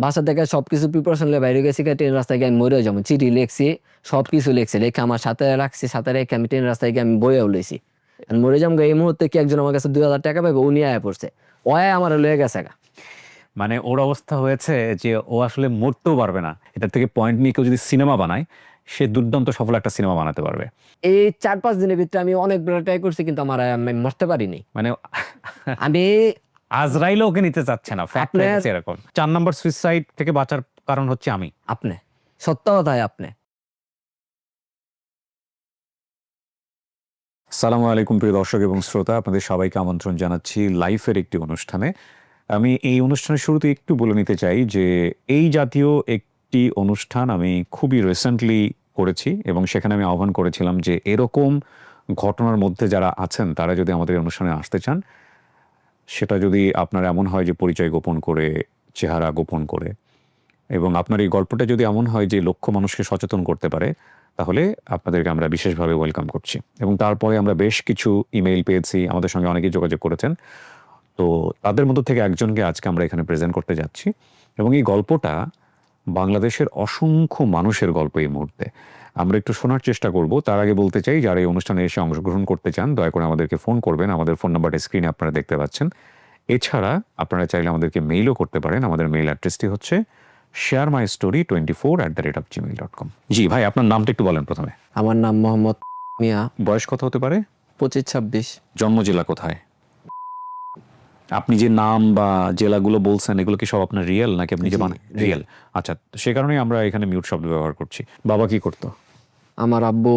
বাসা থেকে সবকিছু প্রিপারেশন নিয়ে বাইরে গেছি, ট্রেন রাস্তায় গিয়ে আমি মরেও যাবো, চিঠি লিখছি, সবকিছু লিখছি, লেখা আমার সাথে রাখছি, সাথে রেখে আমি ট্রেন রাস্তায় গিয়ে আমি বইয়েও লইছি। আর মরে যাবো এই মুহূর্তে কি একজন আমার কাছে 2,000 টাকা পাইবো, উনি আয়া পড়ছে, ওয়াই আমার লয়ে গেছে গা। মানে ওর অবস্থা হয়েছে যে ও আসলে মরতেও পারবে না, এটার থেকে পয়েন্ট নিয়ে কেউ যদি সিনেমা বানায় সে দুর্দান্ত সফল একটা সিনেমা বানাতে পারবে। এই 4-5 দিনের ভিতরে আমি অনেকগুলো ট্রাই করছি, কিন্তু আমার আমি মরতে পারিনি। মানে আমি আজরাইল ওকে নিতে চাচ্ছে না, ফ্যাক্ট আপনার হচ্ছে এরকম। 4 নম্বর সুইসাইড থেকে বাঁচার কারণ হচ্ছে আমি। আপনি সত্য কথায় আপনি। সালামু আলাইকুম প্রিয় দর্শক এবং শ্রোতা, আপনাদের সবাইকে আমন্ত্রণ জানাচ্ছি লাইফের একটি অনুষ্ঠানে। আমি এই অনুষ্ঠানের শুরুতে একটু বলে নিতে চাই যে এই জাতীয় একটি অনুষ্ঠান আমি খুবই রিসেন্টলি করেছি এবং সেখানে আমি আহ্বান করেছিলাম যে এরকম ঘটনার মধ্যে যারা আছেন তারা যদি আমাদের এই অনুষ্ঠানে আসতে চান, সেটা যদি আপনার এমন হয় যে পরিচয় গোপন করে, চেহারা গোপন করে, এবং আপনার এই গল্পটা যদি এমন হয় যে লক্ষ মানুষকে সচেতন করতে পারে, তাহলে আপনাদেরকে আমরা বিশেষভাবে ওয়েলকাম করছি। এবং তারপরে আমরা বেশ কিছু ইমেইল পেয়েছি, আমাদের সঙ্গে অনেকেই যোগাযোগ করেছেন। তো তাদের মধ্য থেকে একজনকে আজকে আমরা এখানে প্রেজেন্ট করতে যাচ্ছি এবং এই গল্পটা বাংলাদেশের অসংখ্য মানুষের গল্প। এই মুহূর্তে আমরা একটু শোনার চেষ্টা করব। তার আগে বলতে চাই, যারা এই অনুষ্ঠানে এসে অংশগ্রহণ করতে চান দয়া করে আমাদেরকে ফোন করবেন। আমাদের ফোন নাম্বারটা স্ক্রিনে আপনারা দেখতে পাচ্ছেন। এছাড়া আপনারা চাইলে আমাদেরকে মেইলও করতে পারেন। আমাদের মেইল অ্যাড্রেসটি হচ্ছে sharemystory24@gmail.com। জি ভাই, আপনার নামটা একটু বলেন প্রথমে। আমার নাম মোহাম্মদ মিয়া। বয়স কত হতে পারে? 25-26। জন্ম জেলা কোথায়? আপনি যে নাম বা জেলাগুলো বলছেন এগুলো কি সব আপনার রিয়েল নাকি আপনি যে জি, বানান? real। রিয়েল। আচ্ছা, তো সে কারণেই আমরা এখানে মিউট শব্দ ব্যবহার করছি। বাবা কি করতো? আমার আব্বু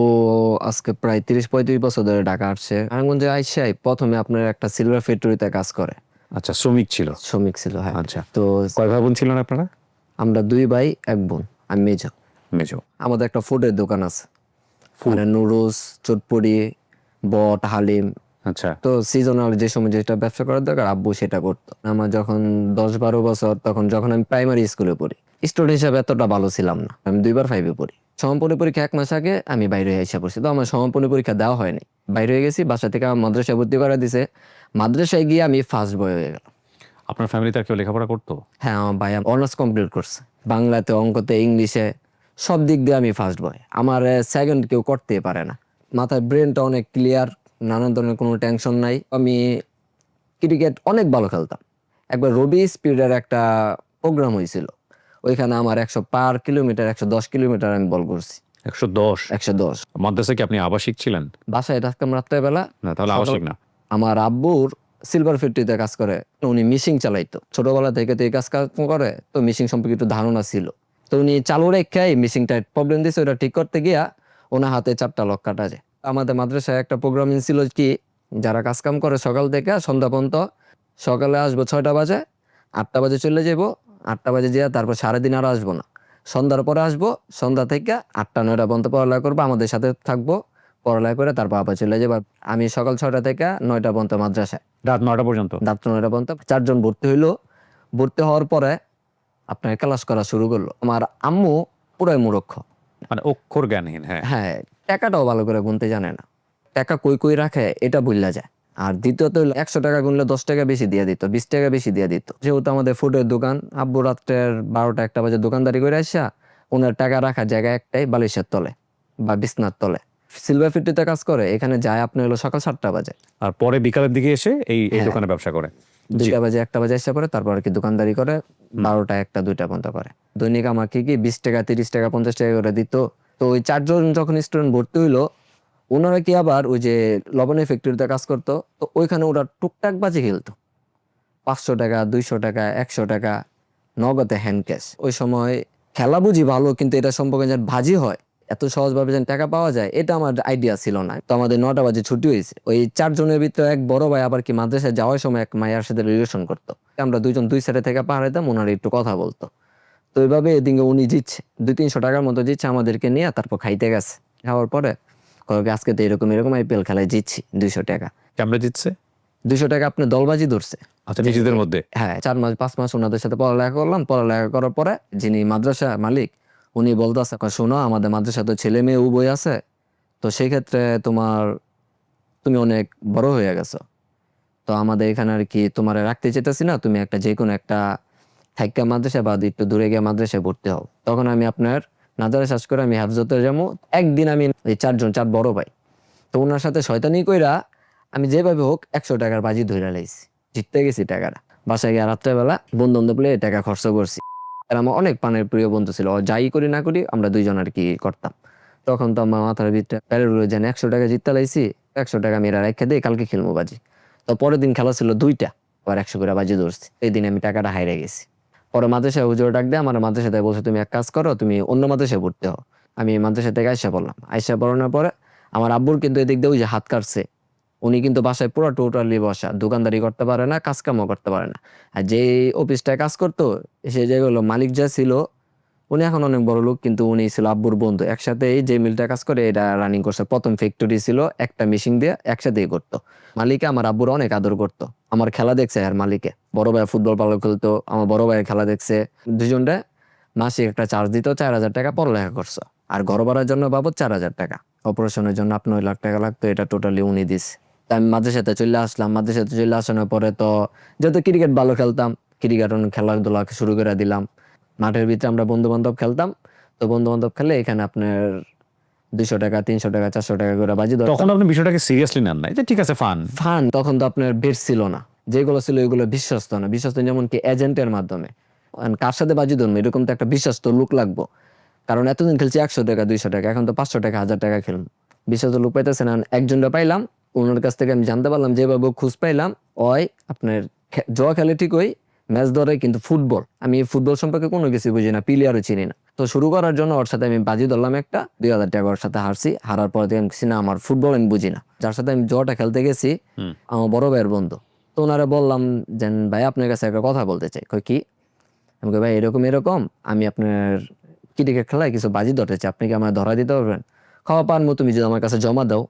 আজকে প্রায় 30-35 বছর ধরে ঢাকা আসছে। নারায়ণগঞ্জে আইসাই প্রথমে আপনার একটা সিলভার ফ্যাক্টরিতে কাজ করে, আচ্ছা, শ্রমিক ছিল। শ্রমিক ছিল, হ্যাঁ। আচ্ছা, তো কয় ভাই বোন ছিলেন আপনারা? আমরা 2 ভাই 1 বোন, আমি মেজো। মেজো। আমাদের একটা ফুডের দোকান আছে, Food? মানে নুডলস, চটপটি, বট, হালিম। আচ্ছা। তো সিজনাল যে সময় যেটা ব্যবসা করার দরকার আব্বু সেটা করতো। আমার যখন 10-12 বছর, তখন যখন আমি প্রাইমারি স্কুলে পড়ি, স্টুডেন্ট হিসাবে এতটা ভালো ছিলাম না, আমি 2বার 5-এ পড়ি। সমাপনী পরীক্ষা 1 মাস আগে আমি বাইরে এসে পড়ছি, তো আমার সমাপনী পরীক্ষা দেওয়া হয়নি, বাইরে হয়ে গেছি। বাসা থেকে আমার মাদ্রাসায় ভর্তি করে দিছে, মাদ্রাসায় গিয়ে আমি ফার্স্ট বয় হয়ে গেলাম। আপনার ফ্যামিলিতে আর কেউ লেখাপড়া করতো? হ্যাঁ, আমার ভাই অনার্স কমপ্লিট করছে, বাংলাতে, অঙ্কতে, ইংলিশে, সব দিক দিয়ে আমি ফার্স্ট বয়। আমার সেকেন্ড কেউ করতেই পারে না। মাথায় ব্রেনটা অনেক ক্লিয়ার, নানান ধরনের কোনো টেনশন নাই। আমি ক্রিকেট অনেক ভালো খেলতাম। একবার রবি স্পিডের একটা প্রোগ্রাম হয়েছিল, ওইখানে আমার 100 পার কিলোমিটার, 110 কিলোমিটার আমি বল করছি। 110? 110। মাদ্রাসায় কি আপনি আবাসিক ছিলেন? বাসায় থাকতাম রাত্রেবেলা। না, তাহলে সকাল আবাসিক না। আমার আব্বুর সিলভার ফ্যাক্টরিতে কাজ করে, উনি মিশিং চালাইতো, ছোটবেলা থেকে তো এই কাজ কাজ করে, তো মিশিং সম্পর্কে একটু ধারণা ছিল। তো উনি চালু রেখাই মিশিংটা প্রবলেম দিয়েছে, ওটা ঠিক করতে গিয়া ওনার হাতে 4টা লক কাটা যায়। আমাদের মাদ্রাসায় একটা প্রোগ্রামিং ছিল কি, যারা কাজ কাম করে সকাল থেকে সন্ধ্যা পর্যন্ত, সকালে আসবো 6টা বাজে, 8টা বাজে চলে যাবো, 8টা বাজে যেয়ে তারপর সারাদিন আর আসবো না, সন্ধ্যার পরে আসবো, সন্ধ্যা থেকে 8টা 9টা পর্যন্ত পড়ালেখা করবো, আমাদের সাথে থাকবো, পড়ালেখা করে তারপর আবার চলে যাবো। আমি সকাল 6টা থেকে 9টা পর্যন্ত মাদ্রাসায়, রাত 9টা পর্যন্ত? রাত্র 9টা পর্যন্ত। 4জন ভর্তি হইলো। ভর্তি হওয়ার পরে আপনার ক্লাস করা শুরু করলো। আমার আম্মু পুরাই মূর্খ, মানে অক্ষর জ্ঞানহীন। হ্যাঁ। হ্যাঁ, টাকাটাও ভালো করে গুনতে জানে না, টাকা কই কই রাখে এটা ভুল্লা যায়। আর দ্বিতীয়ত হইলো 100 টাকা গুনলে 10 টাকা বেশি দিয়ে দিত, 20 টাকা বেশি দিয়ে দিত। যেহেতু আমাদের ফুডের দোকান, আব্বু রাত্রের 12টা 1টা বাজে দোকানদারি করে আসা, ওনার টাকা রাখার জায়গা একটাই, বালিশের তলে বা বিছনার তলে। সিলভার ফ্যাক্টরিতে কাজ করে, এখানে যায় আপনি হলো সকাল 7টা বাজে, আর পরে বিকালের দিকে এসে এই এই হ্যাঁ, দোকানে ব্যবসা করে। জি। 2টা বাজে 1টা বাজে এসে পরে, তারপর আর কি দোকানদারি করে 12টা 1টা 2টা পর্যন্ত করে। দৈনিক আমাকে কি 20 টাকা 30 টাকা 50 টাকা করে দিত। তো ওই 4জন যখন স্টুডেন্ট ভর্তি হইলো, ওনারা কি আবার ওই যে লবণের ফ্যাক্টরিতে কাজ করতো, তো ওইখানে ওরা টুকটাক বাজি খেলতো, 500 টাকা 200 টাকা 100 টাকা নগদে হ্যান্ড ক্যাশ। ওই সময় খেলা বুঝি ভালো, কিন্তু এটা সম্পর্কে যেন ভাজি হয়, এত সহজভাবে যেন টাকা পাওয়া যায়, এটা আমার আইডিয়া ছিল না। তো আমাদের 9টা বাজে ছুটি হয়েছে, ওই 4জনের ভিতরে এক বড় ভাই আবার কি মাদ্রাসায় যাওয়ার সময় এক মায়ের সাথে রিলেশন করতো, আমরা 2জন 2 সাইডে থেকে পার হইতাম, ওনার একটু কথা বলতো। তো এইভাবে এদিকে উনি জিতছে 200-300 টাকার মতো জিতছে, আমাদেরকে নিয়ে তারপর খাইতে গেছে। খাওয়ার পরে কবে আজকে তো এরকম এরকম আইপিএল খেলায় জিতছি 200 টাকা। ক্যামেরা জিতছে? 200 টাকা আপনি দলবাজি ধরছে। আচ্ছা, নিজেদের মধ্যে? হ্যাঁ, 4 মাস 5 মাস ওনাদের সাথে পড়ালেখা করলাম। পড়ালেখা করার পরে যিনি মাদ্রাসা মালিক, উনি বলতেছে, শোনো আমাদের মাদ্রাসা তো ছেলে মেয়ে উভয় আছে, তো সেই ক্ষেত্রে তুমি অনেক বড় হয়ে গেছো, তো আমাদের এখানে আর কি তোমার রাখতে চাইতেছি না, তুমি একটা যে কোনো একটা থাইকা মাদ্রাসা বাদ একটু দূরে গিয়ে মাদ্রাসায় ভর্তি হও। তখন আমি আপনার নাজারে শেষ করে আমি হাফজতে যাবো। একদিন আমি এই চার বড় ভাই, তো ওনার সাথে শয়তানি কইরা আমি যেভাবে হোক 100 টাকার বাজি ধরে লাইছি, জিততে গেছি টাকাটা। বাসায় গিয়ে রাত্রেবেলা বন্ধু বান্ধব বলে টাকা খরচ করছি। আর আমার অনেক পানের প্রিয় বন্ধু ছিল, ও যাই করি না করি আমরা দুইজন আর কি করতাম। তখন তো আমার মাথার ভিতরে প্যারের উড়ে জানি 100 টাকা জিততে লাইছি, 100 টাকা আমি এরা রেখে দিই, কালকে খেলবো বাজি। তো পরের দিন খেলা ছিল 2টা, আবার 100 করে বাজি ধরছি। এই দিন আমি টাকাটা হাইরে গেছি। পরে মাদ্রাসায় হুজুর ডাক দিয়ে আমার মাদ্রাসাতে বলছে তুমি এক কাজ করো, তুমি অন্য মাদ্রাসায় ভর্তি হও। আমি মাদ্রাসা থেকে আইসা পড়লাম। আইসা পড়ানোর পরে আমার আব্বুর কিন্তু এদিক দিয়ে ওই যে হাত কাটছে, উনি কিন্তু বাসায় পুরো টোটালি বসা, দোকানদারি করতে পারে না, কাজ কামও করতে পারে না। আর যে অফিসটায় কাজ করতো, সে যেগুলো মালিক যা ছিল, উনি এখন অনেক বড় লোক, কিন্তু উনি ছিল আব্বুর বন্ধু। একসাথে এই যে মিলটা কাজ করে এটা রানিং করছে, প্রথম ফ্যাক্টরি ছিল, একটা মেশিন দিয়ে একসাথেই করতো। মালিকে আমার আব্বুর অনেক আদর করতো। আমার খেলা দেখছে আর মালিকে, বড় ভাই ফুটবল ভালো খেলতো, আমার বড় ভাইয়ের খেলা দেখছে। দুজনটা মাসিক একটা চার্জ দিত, 4,000 টাকা পড়ালেখা করছো। আর ঘর ভাড়ার জন্য বাবদ 4,000 টাকা, অপারেশনের জন্য 9 লাখ টাকা লাগতো, এটা টোটালি উনি দিস। তা আমি মাদ্রাসাতে চলে আসলাম। মাদ্রাসাতে চলে আসানোর পরে তো যেহেতু ক্রিকেট ভালো খেলতাম, ক্রিকেট খেলাধুলা শুরু করে দিলাম। মাঠের ভিতরে আমরা বন্ধু বান্ধব খেলতাম। তো বন্ধু বান্ধব খেলে এখানে আপনার 200 টাকা, 300 টাকা, 400 টাকা করে বাজি ধরতাম। তখন আপনি বিষয়টাকে সিরিয়াসলি নেন নাই যে ঠিক আছে ফান? ফান তখন তো আপনার বের ছিল না, যেগুলো ছিল ওইগুলো বিশ্বস্ত না। বিশ্বস্ত যেমন কি এজেন্টের মাধ্যমে। আর কার সাথে বাজি ধরবো এরকম তো একটা বিশ্বস্ত লোক লাগবো। কারণ এতদিন খেলছি 100 টাকা, 200 টাকা, এখন তো 500 টাকা, 1000 টাকা খেলবো। বিশ্বস্ত লোক পাইতেছে না। একজনটা পাইলাম, ওনার কাছ থেকে আমি জানতে পারলাম, যেভাবে খোঁজ পাইলাম, ওই আপনার জুয়া খেলে ঠিকই, ম্যাচ ধরে, কিন্তু ফুটবল, আমি ফুটবল সম্পর্কে কোনো কিছু বুঝি না, প্লেয়ারও চিনি না। তো শুরু করার জন্য ওর সাথে আমি বাজি ধরলাম একটা, 2,000 টাকা ওর সাথে হারছি। হারার পর থেকে আমি কিছু না, আমার ফুটবল আমি বুঝি না। যার সাথে আমি জুয়াটা খেলতে গেছি, আমার বড় ভাইয়ের বন্ধু। তো ওনারা বললাম যে ভাই আপনার কাছে একটা কথা বলতে চাই। কই কি? আমি কই ভাই এরকম এরকম, আমি আপনার ক্রিকেট খেলায় কিছু বাজি ধরতে চাই, আপনি কি আমার ধরা দিতে পারবেন? খাওয়া পারবো, তুমি যদি আমার কাছে জমা দাও।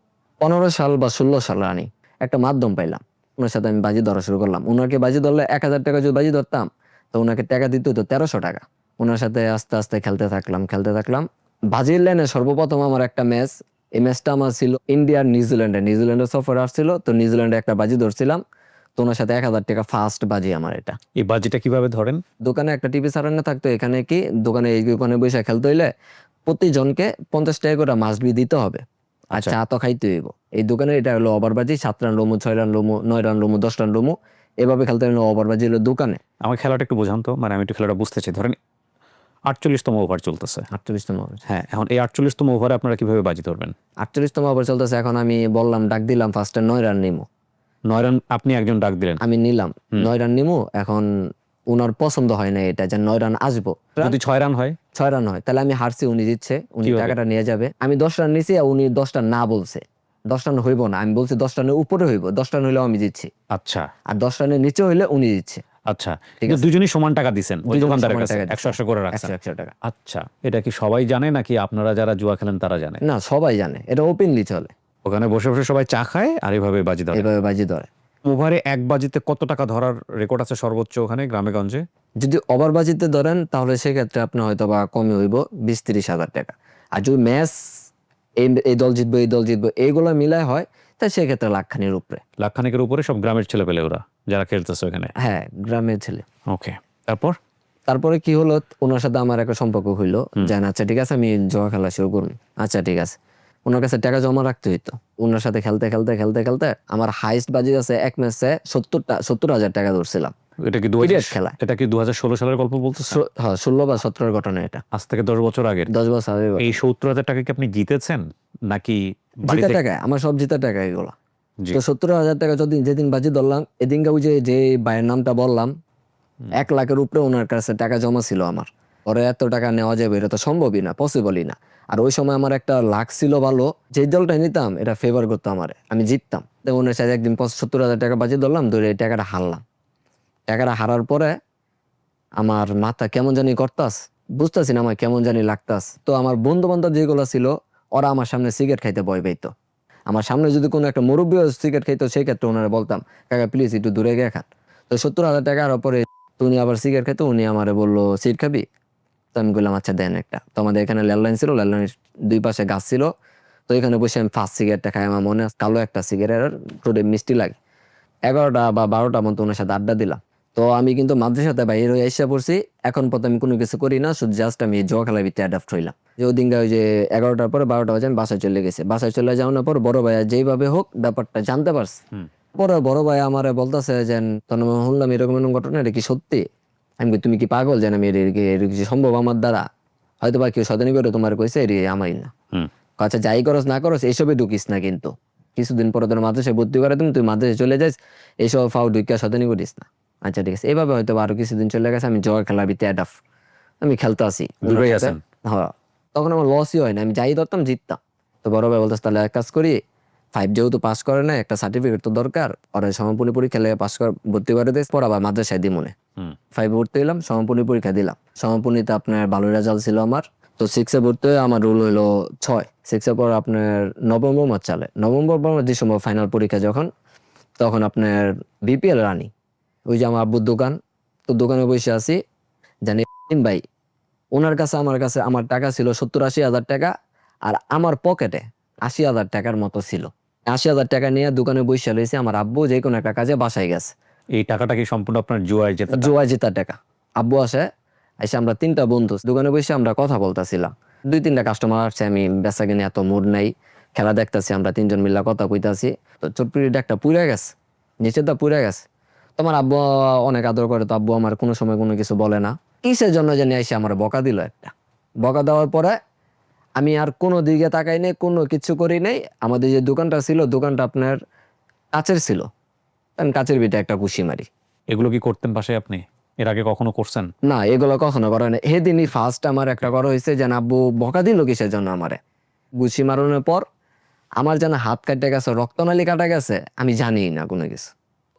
15 সাল বা 16 সাল রানি একটা মাধ্যম পাইলাম, ওনার সাথে আমি বাজি ধরা শুরু করলাম। ওনাকে বাজি ধরলে 1,000 টাকা যদি বাজি ধরতাম, তো ওনাকে টাকা দিত তো 1300 টাকা। ওনার সাথে আস্তে আস্তে খেলতে থাকলাম। বাজির লাইনে সর্বপ্রথম আমার একটা ম্যাচ, এই ম্যাচটা আমার ছিল ইন্ডিয়ার নিউজিল্যান্ডের সফর আসছিল, তো নিউজিল্যান্ডে একটা বাজি ধরছিলাম। তো ওনার সাথে 1,000 টাকা ফার্স্ট বাজি আমার এটা। এই বাজিটা কিভাবে ধরেন? দোকানে একটা টিভি সারানো থাকতো, এখানে কি এই দোকানে বসে খেলতে হইলে প্রতিজনকে 50 টাকা করে মাস্ট বি দিতে হবে। আর চা তো খাইতে হইব। এই দোকানে এটা হলো ওভারবাজি, 7 রান লমু, 6 রান লমু, 9 রান লমু, 10 রান লমু, এভাবে খেলতে হলো। ওভারবাজি হলো দোকানে। আমার খেলাটা একটু বোঝান তো, মানে আমি একটু খেলাটা বুঝতে চাই। ধরেন 48তম ওভার চলতেছে। 48তম ওভার। হ্যাঁ, এখন এই 48তম ওভারে আপনারা কিভাবে বাজি ধরবেন? 48তম ওভার চলতেছে। এখন আমি বললাম, ডাক দিলাম, ফার্স্টে 9 রান নিমু। 9 রান আপনি একজন ডাক দিলেন? আমি নিলাম 9 রান নিমু। এখন উনার পছন্দ হয় না এটা যে 9 রান আসবো। যদি 6 রান হয়? 6 রান হয়, তাহলে আমি হারছি, উনি জিতছে, উনি কিভাবে? টাকাটা নিয়ে যাবে। আমি 10 রান নিছি, আর উনি 10 রান না বলছে। 10 রান হইব না, আমি বলছি 10 রানের উপরে হইব। 10 রান হইলেও আমি জিতছি, আচ্ছা আর 10 রানের নিচে হইলে উনি জিতছে। আচ্ছা, ঠিক কিন্তু আছে। দুজনই সমান টাকা দিছেন ওই দুজনে দোকানদারের সমান কাছে, টাকা 100 করে রাখছেন? 100 টাকা। আচ্ছা, এটা কি সবাই জানে নাকি আপনারা যারা জুয়া খেলেন তারা জানে? না, সবাই জানে, এটা ওপেনলি চলে। ওখানে বসে বসে সবাই চা খায় আর এভাবে বাজি ধরে? এভাবে বাজি ধরে। ওভারে এক বাজিতে কত টাকা ধরার রেকর্ড আছে সর্বোচ্চ ওখানে গ্রামে গঞ্জে? যদি ওভার বাজিতে ধরেন, তাহলে সেক্ষেত্রে আপনার হয়তো বা কমে হইব 20-30 হাজার টাকা। আর যদি ম্যাচ এই দল জিতবো, এই দল জিতবো, এইগুলো মিলায় হয়, তাই সেক্ষেত্রে লাখখানির উপরে। লাখখানেকের উপরে সব গ্রামের ছেলে পেলে ওরা যারা খেলতেছে ওখানে? হ্যাঁ, গ্রামের ছেলে। ওকে, তারপর? তারপরে কি হলো, ওনার সাথে আমার একটা সম্পর্ক হইলো, জান আচ্ছা ঠিক আছে, আমি জুয়া খেলা শুরু করুন। আচ্ছা ঠিক আছে। ওনার কাছে টাকা জমা রাখতে হইতো। ওনার সাথে খেলতে আমার হাইস্ট বাজি আছে এক ম্যাচে 70,000 টাকা ধরছিলাম। এটা কি Period খেলা। এটা কি 2016 সালের গল্প বলতেছে? হ্যাঁ, 16 বা 17 ঘটনা এটা। আজ থেকে 10 বছর আগের। 10 বছর আগে। এই 70,000 টাকা কি আপনি জিতেছেন নাকি জিতা বাড়িতে? টাকা, আমার সব জিতা টাকা এগুলো। জি। তো 70,000 টাকা যেদিন বাজি ধরলাম, এদিনকে ওই যে ভাইয়ের নামটা বললাম, 1 লাখের উপরে ওনার কাছে টাকা জমা ছিল আমার। ওরা এত টাকা নেওয়া যাবে এটা তো সম্ভবই না, পসিবলই না। আর ওই সময় আমার একটা লাখ ছিল ভালো, যে দলটা নিতাম এটা ফেভার করতো আমারে, আমি জিততাম। তো ওনার সাথে একদিন 70,000 টাকা বাজি ধরলাম, ধরে এই টাকাটা হারলাম। টাকাটা হারার পরে আমার মাথা কেমন জানি করতাস, বুঝতাছি না, আমার কেমন জানি লাগতাস। তো আমার বন্ধু বান্ধব যেগুলো ছিল, ওরা আমার সামনে সিগারেট খাইতে ভয় পাইতো। আমার সামনে যদি কোনো একটা মুরব্বী সিগারেট খাইতো, সেই ক্ষেত্রে ওনারা বলতাম, কাকা প্লিজ একটু দূরে গিয়ে খান। তো 70,000 টাকার পরে উনি আবার সিগারেট খাইতো, উনি আমারে বললো সিট খাবি? তো আমি বললাম আচ্ছা দেন একটা। তো আমাদের এখানে ল্যান্ডলাইন ছিল, ল্যান্ডলাইনের 2 পাশে গাছ ছিল। তো এখানে বসে আমি ফার্স্ট সিগারেটটা খাই। আমার মনে আছে কালো একটা সিগারেট, টোটে মিষ্টি লাগে। 11টা বা 12টা মতো ওনার সাথে আড্ডা দিলাম। তো আমি কিন্তু মাদ্রাসাতে বাইরে হয়ে এসে পড়ছি, এখন পর্যন্ত আমি কোনো কিছু করি না, শুধু জাস্ট আমি জুয়া খেলার ভিতরে অ্যাডাপ্ট হইলাম। যে ওই দিনটা ওই যে 11টার পরে 12টা বাজে আমি বাসায় চলে গেছি। বাসায় চলে যাওয়ার পর বড় ভাইয়া যেইভাবে হোক ব্যাপারটা জানতে পারছে। পরে বড় ভাই আমারে বলতেছে যে তোর শুনলাম এরকম এরকম ঘটনা, এটা কি সত্যি? আমি কই, তুমি কি পাগল? যেন আমি এর কি সম্ভব আমার দ্বারা? হয়তো বা কেউ সদানি করে তোমার কইছে, এর আমারই না। আচ্ছা যাই করস না করস এইসবে ঢুকিস না, কিন্তু কিছুদিন পরে তোর মাদ্রাসায় ভর্তি করে তুমি, তুই মাদ্রাসায় চলে যাস, এইসব ফাউ ঢুকিয়া সদানি করিস না। আচ্ছা ঠিক আছে। এইভাবে হয়তো আরো কিছুদিন চলে গেছে, আমি জয় খেলার ভিতরে অ্যাডাপ্ট, আমি খেলতে আসি। দূরেই আছেন। হ্যাঁ, তখন আমার লসই হয় না, আমি যাই ধরতাম জিততাম। তো বড় ভাই বলতেছে তাহলে এক কাজ করি, 5 যেহেতু পাস করে না, একটা সার্টিফিকেট তো দরকার, ওরা সমাপনী পরীক্ষা লেগে পাস করে ভর্তি করে দিস, পর আবার মাদ্রাসায় দিই মনে। 5 ভর্তি হইলাম, সমাপনী পরীক্ষা দিলাম। সমাপনীতে আপনার ভালো রেজাল্ট ছিল আমার। তো 6-এ ভর্তি হয়ে আমার রোল হইলো 6। 6-এর পর আপনার নভেম্বর মাস চলে, নভেম্বর বা ডিসেম্বর ফাইনাল পরীক্ষা যখন, তখন আপনার বিপিএল রানি। ওই যে আমার আব্বুর দোকান, তো দোকানে বসে আছি, জানি ভাই ওনার কাছে আমার কাছে আমার টাকা ছিল 70-80 হাজার টাকা, আর আমার পকেটে 80 হাজার টাকার মতো ছিল। 80 হাজার টাকা নিয়ে দোকানে বসে রয়েছে, আমার আব্বু যে কোনো একটা কাজে বাসায় গেছে। এই টাকাটা কি সম্পূর্ণ আপনার জুয়ায় জেতা? জোয়া জেতার টাকা। আব্বু আসে, এসে আমরা 3টা বন্ধু দোকানে বসে আমরা কথা বলতেছিলাম। 2-3টা কাস্টমার আসছে, আমি বেচা কিনে এত মুড নাই, খেলা দেখতেছি, আমরা 3জন মিল্লা কথা কইতাছি। তো চটপুরিটা একটা পুড়ে গেছে, নিচেটা পুড়ে গেছে। তোমার আব্বু অনেক আদর করে, তো আব্বু আমার কোনো সময় কোনো কিছু বলে না। কিসের জন্য জানি এসে আমার বকা দিল একটা। বকা দেওয়ার পরে আমি আর কোনো দিকে তাকাই নাই, কোনো কিছু করি নাই। আমাদের যে দোকানটা ছিল, দোকানটা আপনার কাচের ছিল, আমি কাচের ভিতরে একটা ঘুষি মারি। এগুলো কি করতেন পাশে আপনি? এর আগে কখনো করছেন? না, এগুলো কখনো করা নাই। সেদিনই ফার্স্ট আমার একটা করা হয়েছে, যেন আব্বু বকা দিল কিসের জন্য আমারে। ঘুষি মারানোর পর আমার যেন হাত কাটে গেছে, রক্তনালী কাটা গেছে, আমি জানি না কোনো কিছু।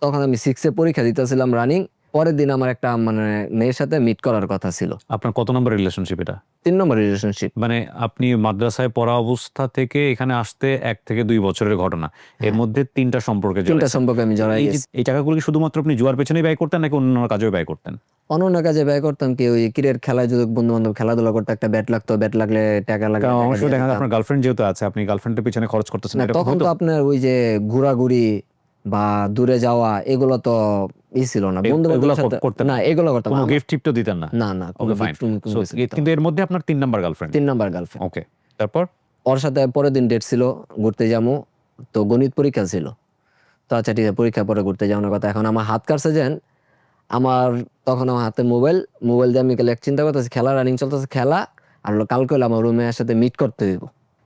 তখন আমি 6-এ পরীক্ষা দিতেছিলাম রানিং। পরের দিন আমার একটা মানে মেয়ের সাথে মিট করার কথা ছিল। আপনার কত নম্বর রিলেশনশিপ এটা? 3 নম্বর রিলেশনশিপ। মানে আপনি মাদ্রাসায় পড়া অবস্থা থেকে এখানে আসতে 1 থেকে 2 বছরের ঘটনা, এর মধ্যে 3টা সম্পর্কে 3টা সম্পর্কে আমি জড়াই গেছি। এই টাকাগুলো কি শুধুমাত্র আপনি জুয়ার পেছনেই ব্যয় করতেন নাকি অন্য কাজেও ব্যয় করতেন? অন্য কাজে ব্যয় করতাম, কি ওই ক্রিকেট খেলায় যদি বন্ধু বান্ধব খেলাধুলা করতে, একটা ব্যাট লাগতো, ব্যাট লাগলে টাকা লাগলে কারণ টাকা আমার সাথে দিয়ে দেখা যায় দিতাম। আপনার গার্লফ্রেন্ড যেহেতু আছে, আপনি গার্লফ্রেন্ডের পিছনে খরচ করতেছেন, না, এরকম তখন হতো? তো আপনার ওই যে ঘোরাঘুরি বা দূরে যাওয়া এগুলো তো ছিল না, বন্ধু এগুলো বান্ধবের সাথে করতেন না, এগুলো করতাম কোনো না। গিফট টিফটও দিতেন না? না না, কোনো ওকে ফাইন। gift কোনো কিছু দিতাম না। কিন্তু এর মধ্যে আপনার 3 number girlfriend. 3 number girlfriend. Okay, তারপর? ওর সাথে পরের দিন ডেট ছিল, ঘুরতে যাবো। তো গণিত পরীক্ষা ছিল। তো আচ্ছা ঠিক আছে, পরীক্ষা পরে ঘুরতে যাওয়ার কথা। এখন আমার হাত কাটছে যেন, আমার তখন আমার হাতে মোবাইল, মোবাইল দিয়ে আমি এক চিন্তা করতেছি, খেলা রানিং চলতেছে, খেলা আর হলো কালকে হলো আমার রুমের সাথে মিট করতে হইব।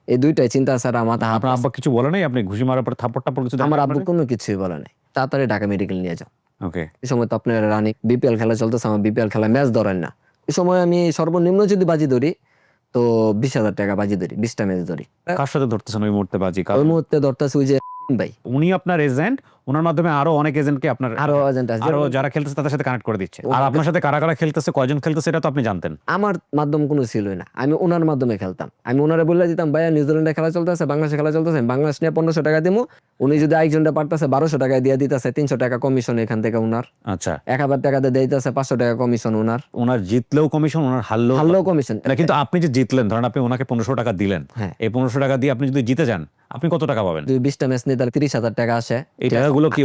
এই দুইটাই চিন্তা ছাড়া আমার হাত। আপনার আব্বা কিছু বলে নাই? আপনি ঘুষি মারার পর থাপ্পড় টাপ্পড় কিছু আমার দেন আব্বু কোনো কিছুই বলে নাই, তাড়াতাড়ি ঢাকা মেডিকেল নিয়ে যাও। ওকে। এই সময় তো আপনার রানিং বিপিএল খেলা চলতেছে, আমার বিপিএল খেলা ম্যাচ ধরেন না। এই সময় আমি সর্বনিম্ন যদি বাজি ধরি তো 20,000 টাকা বাজি ধরি, 20টা ম্যাচ ধরি। কার সাথে ধরতেছেন ওই মুহূর্তে বাজি? ওই মুহূর্তে ধরতেছে ওই যে ভাই, উনি আপনার এজেন্ট, ওনার মাধ্যমে আরো অনেক এজেন্টকে আপনার আরো এজেন্ট আছে, আরো যারা খেলতেছে তাদের সাথে কানেক্ট করে দিচ্ছে। আর আপনার সাথে কারা কারা খেলতেছে, কয়জন খেলতেছে, এটা তো আপনি জানতেন? আমার মাধ্যম কোনো ছিলই না, আমি ওনার মাধ্যমে খেলতাম। আমি ওনারে বলে দিতাম, ভাইয়া নিউজিল্যান্ডে খেলা চলতেছে, বাংলাদেশে খেলা চলতেছে, বাংলাদেশ নিয়ে 1500 টাকা দিবো। উনি যদি একজনটা পারতেছে 1200 টাকায় দিয়ে দিতেছে, 300 টাকা কমিশন এখান থেকে উনার। আচ্ছা, 1000 টাকা দিয়ে দিতেছে, 500 টাকা কমিশন উনার। ওনার জিতলেও কমিশন, ওনার হারলেও হারলেও কমিশন। না। কিন্তু আপনি যে জিতলেন, ধরেন আপনি ওনাকে 1500 টাকা দিলেন, হ্যাঁ। এই 1500 টাকা দিয়ে আপনি যদি জিতে যান, আপনি কত টাকা পাবেন? যদি 20টা ম্যাচ নিই তাহলে 30,000 টাকা আসে। এই টাকাগুলো কি